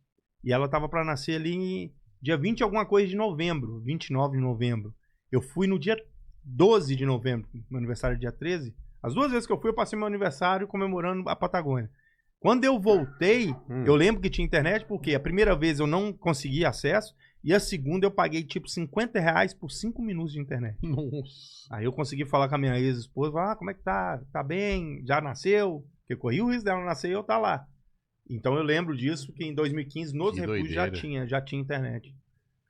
e ela tava pra nascer ali dia 20 alguma coisa de novembro, 29 de novembro. Eu fui no dia 12 de novembro, meu aniversário é dia 13. As 2 vezes que eu fui, eu passei meu aniversário comemorando a Patagônia. Quando eu voltei, eu lembro que tinha internet, porque a primeira vez eu não consegui acesso, e a segunda eu paguei tipo R$50 por 5 minutos de internet. Nossa. Aí eu consegui falar com a minha ex-esposa, como é que tá? Tá bem? Já nasceu? Porque corri o risco dela nascer e eu tá lá. Então eu lembro disso, que em 2015, nos refúgios já tinha internet.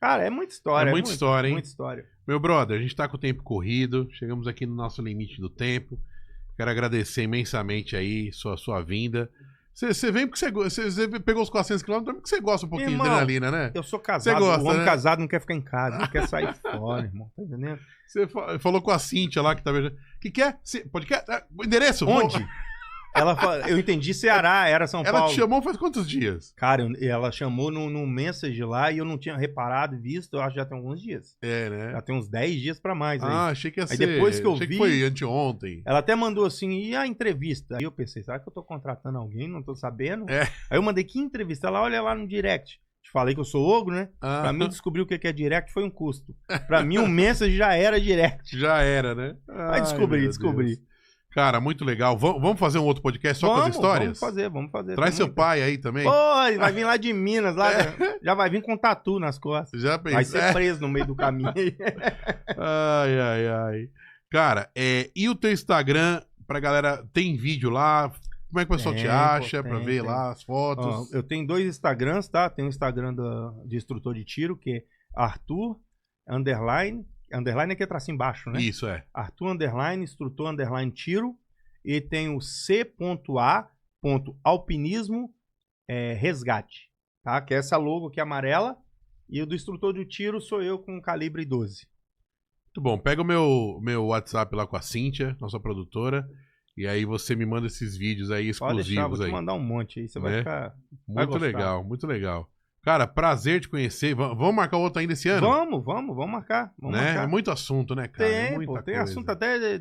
Cara, é muita história. É muita história, hein? Muita história. Meu brother, a gente tá com o tempo corrido, chegamos aqui no nosso limite do tempo. Quero agradecer imensamente aí sua vinda. Você vem porque você pegou os 400 km porque você gosta um pouquinho de adrenalina, né? Eu sou casado, gosta, o homem né? casado não quer ficar em casa, não quer sair fora, irmão, tá entendendo? Você falou com a Cíntia lá que tá beijando. Que é? Podcast? Endereço? Onde? Eu entendi Ceará, era São Paulo. Ela te chamou faz quantos dias? Cara, ela chamou no message lá e eu não tinha reparado e visto, eu acho que já tem alguns dias. Né? Já tem uns 10 dias pra mais aí. Achei que ia ser. Aí depois que eu vi... que foi anteontem. Ela até mandou assim, e a entrevista? Aí eu pensei, será que eu tô contratando alguém? Não tô sabendo. Aí eu mandei, que entrevista? Ela olha lá no direct. Te falei que eu sou ogro, né? Pra mim descobrir o que é direct foi um custo. Pra mim o message já era direct. Já era, né? Aí descobri. Cara, muito legal. Vamos fazer um outro podcast só com as histórias? Vamos fazer. Traz seu pai aí também. Pô, ele vai vir lá de Minas, já vai vir com tatu nas costas. Já pensei. Vai ser preso no meio do caminho. Ai. Cara, e o teu Instagram, pra galera, tem vídeo lá? como é que o pessoal te Tem, acha pô, pra tem, ver tem. lá as fotos? Ó, eu tenho 2 Instagrams, tá? Tem o Instagram de instrutor de tiro, que é Arthur, underline aqui é tracinho embaixo, né? Isso, é. Arthur, underline, instrutor, underline, tiro. E tem o c.a.alpinismo resgate, tá? Que é essa logo aqui amarela. E o do instrutor de tiro sou eu com calibre 12. Muito bom. Pega o meu WhatsApp lá com a Cíntia, nossa produtora, e aí você me manda esses vídeos aí Pode deixar, vou exclusivos te aí. mandar um monte aí, você vai Né? ficar... vai Muito gostar. legal, muito legal. Cara, prazer te conhecer. Vamos marcar outro ainda esse ano? Vamos marcar. Vamos Né? marcar. É muito assunto, né, cara? É Tem, muita pô, tem coisa. assunto até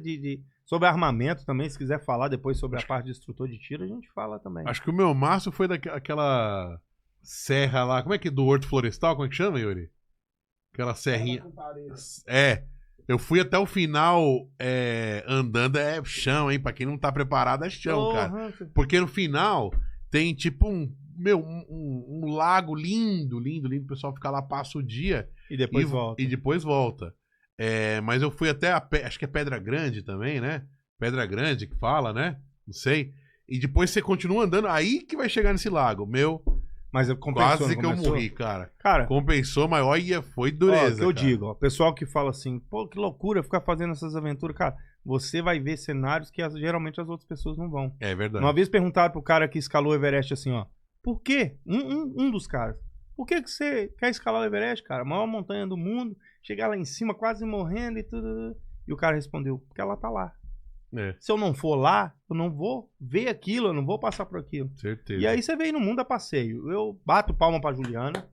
sobre armamento também, se quiser falar depois sobre a parte de instrutor de tiro, a gente fala também. Acho que o meu máximo foi daquela serra lá. Como é que do Horto Florestal? Como é que chama, Yuri? Aquela serrinha. É. Eu fui até o final andando, é chão, hein? Pra quem não tá preparado, é chão, cara. Porra, Porque no final tem tipo um lago lindo, lindo, lindo. O pessoal fica lá, passa o dia e depois volta. e depois volta. Mas eu fui até acho que é Pedra Grande também, né? Pedra Grande que fala, né? Não sei. E depois você continua andando, aí que vai chegar nesse lago. Mas compensou, Quase não que eu compensou? morri, cara. Cara, Compensou, mas olha, foi ó, dureza. que eu cara. digo, ó, pessoal que fala assim, pô, que loucura ficar fazendo essas aventuras, cara, você vai ver cenários que geralmente as outras pessoas não vão. É verdade. Uma vez perguntaram pro cara que escalou o Everest assim, ó, por quê? Um dos caras, por que você quer escalar o Everest, cara? A maior montanha do mundo, chegar lá em cima quase morrendo e tudo. E o cara respondeu, porque ela tá lá. É, Se eu não for lá, eu não vou ver aquilo, eu não vou passar por aquilo. certeza. E aí você veio no mundo a passeio. Eu bato palma pra Juliana,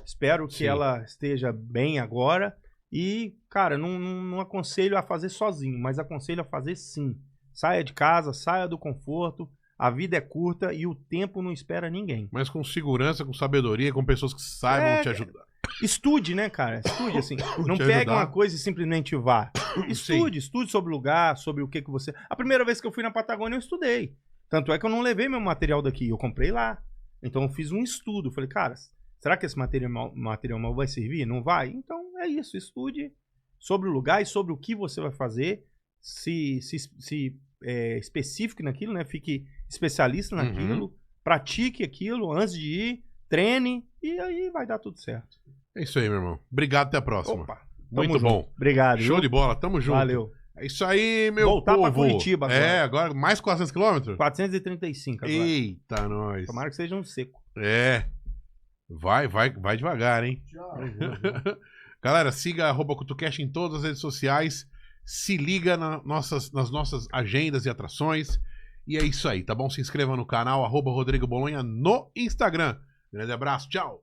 espero que Sim. ela esteja bem agora. E, cara, não aconselho a fazer sozinho, mas aconselho a fazer sim. Saia de casa, saia do conforto. A vida é curta e o tempo não espera ninguém. Mas com segurança, com sabedoria, com pessoas que saibam te ajudar. Estude, né, cara? Estude, assim. Não Te pegue ajudar. uma coisa e simplesmente vá. Estude sobre o lugar, sobre o que você... A primeira vez que eu fui na Patagônia, eu estudei. Tanto é que eu não levei meu material daqui, eu comprei lá. Então eu fiz um estudo. Falei, cara, será que esse material vai servir? Não vai? Então é isso, estude sobre o lugar e sobre o que você vai fazer. Se específico naquilo, né? Fique especialista naquilo. Pratique aquilo antes de ir, treine e aí vai dar tudo certo. É isso aí, meu irmão. Obrigado, até a próxima. Opa, Muito tamo bom. junto. Obrigado. Show viu? de bola, tamo junto. Valeu. É isso aí, meu Voltar povo. pra Curitiba agora. Agora mais 400 quilômetros? 435 agora. Eita, nós. Tomara que seja um seco. Vai devagar, hein? Já. Galera, siga @CutuCast em todas as redes sociais. Se liga nas nossas agendas e atrações. E é isso aí, tá bom? Se inscreva no canal @Rodrigo Bolonha no Instagram. Grande abraço, tchau!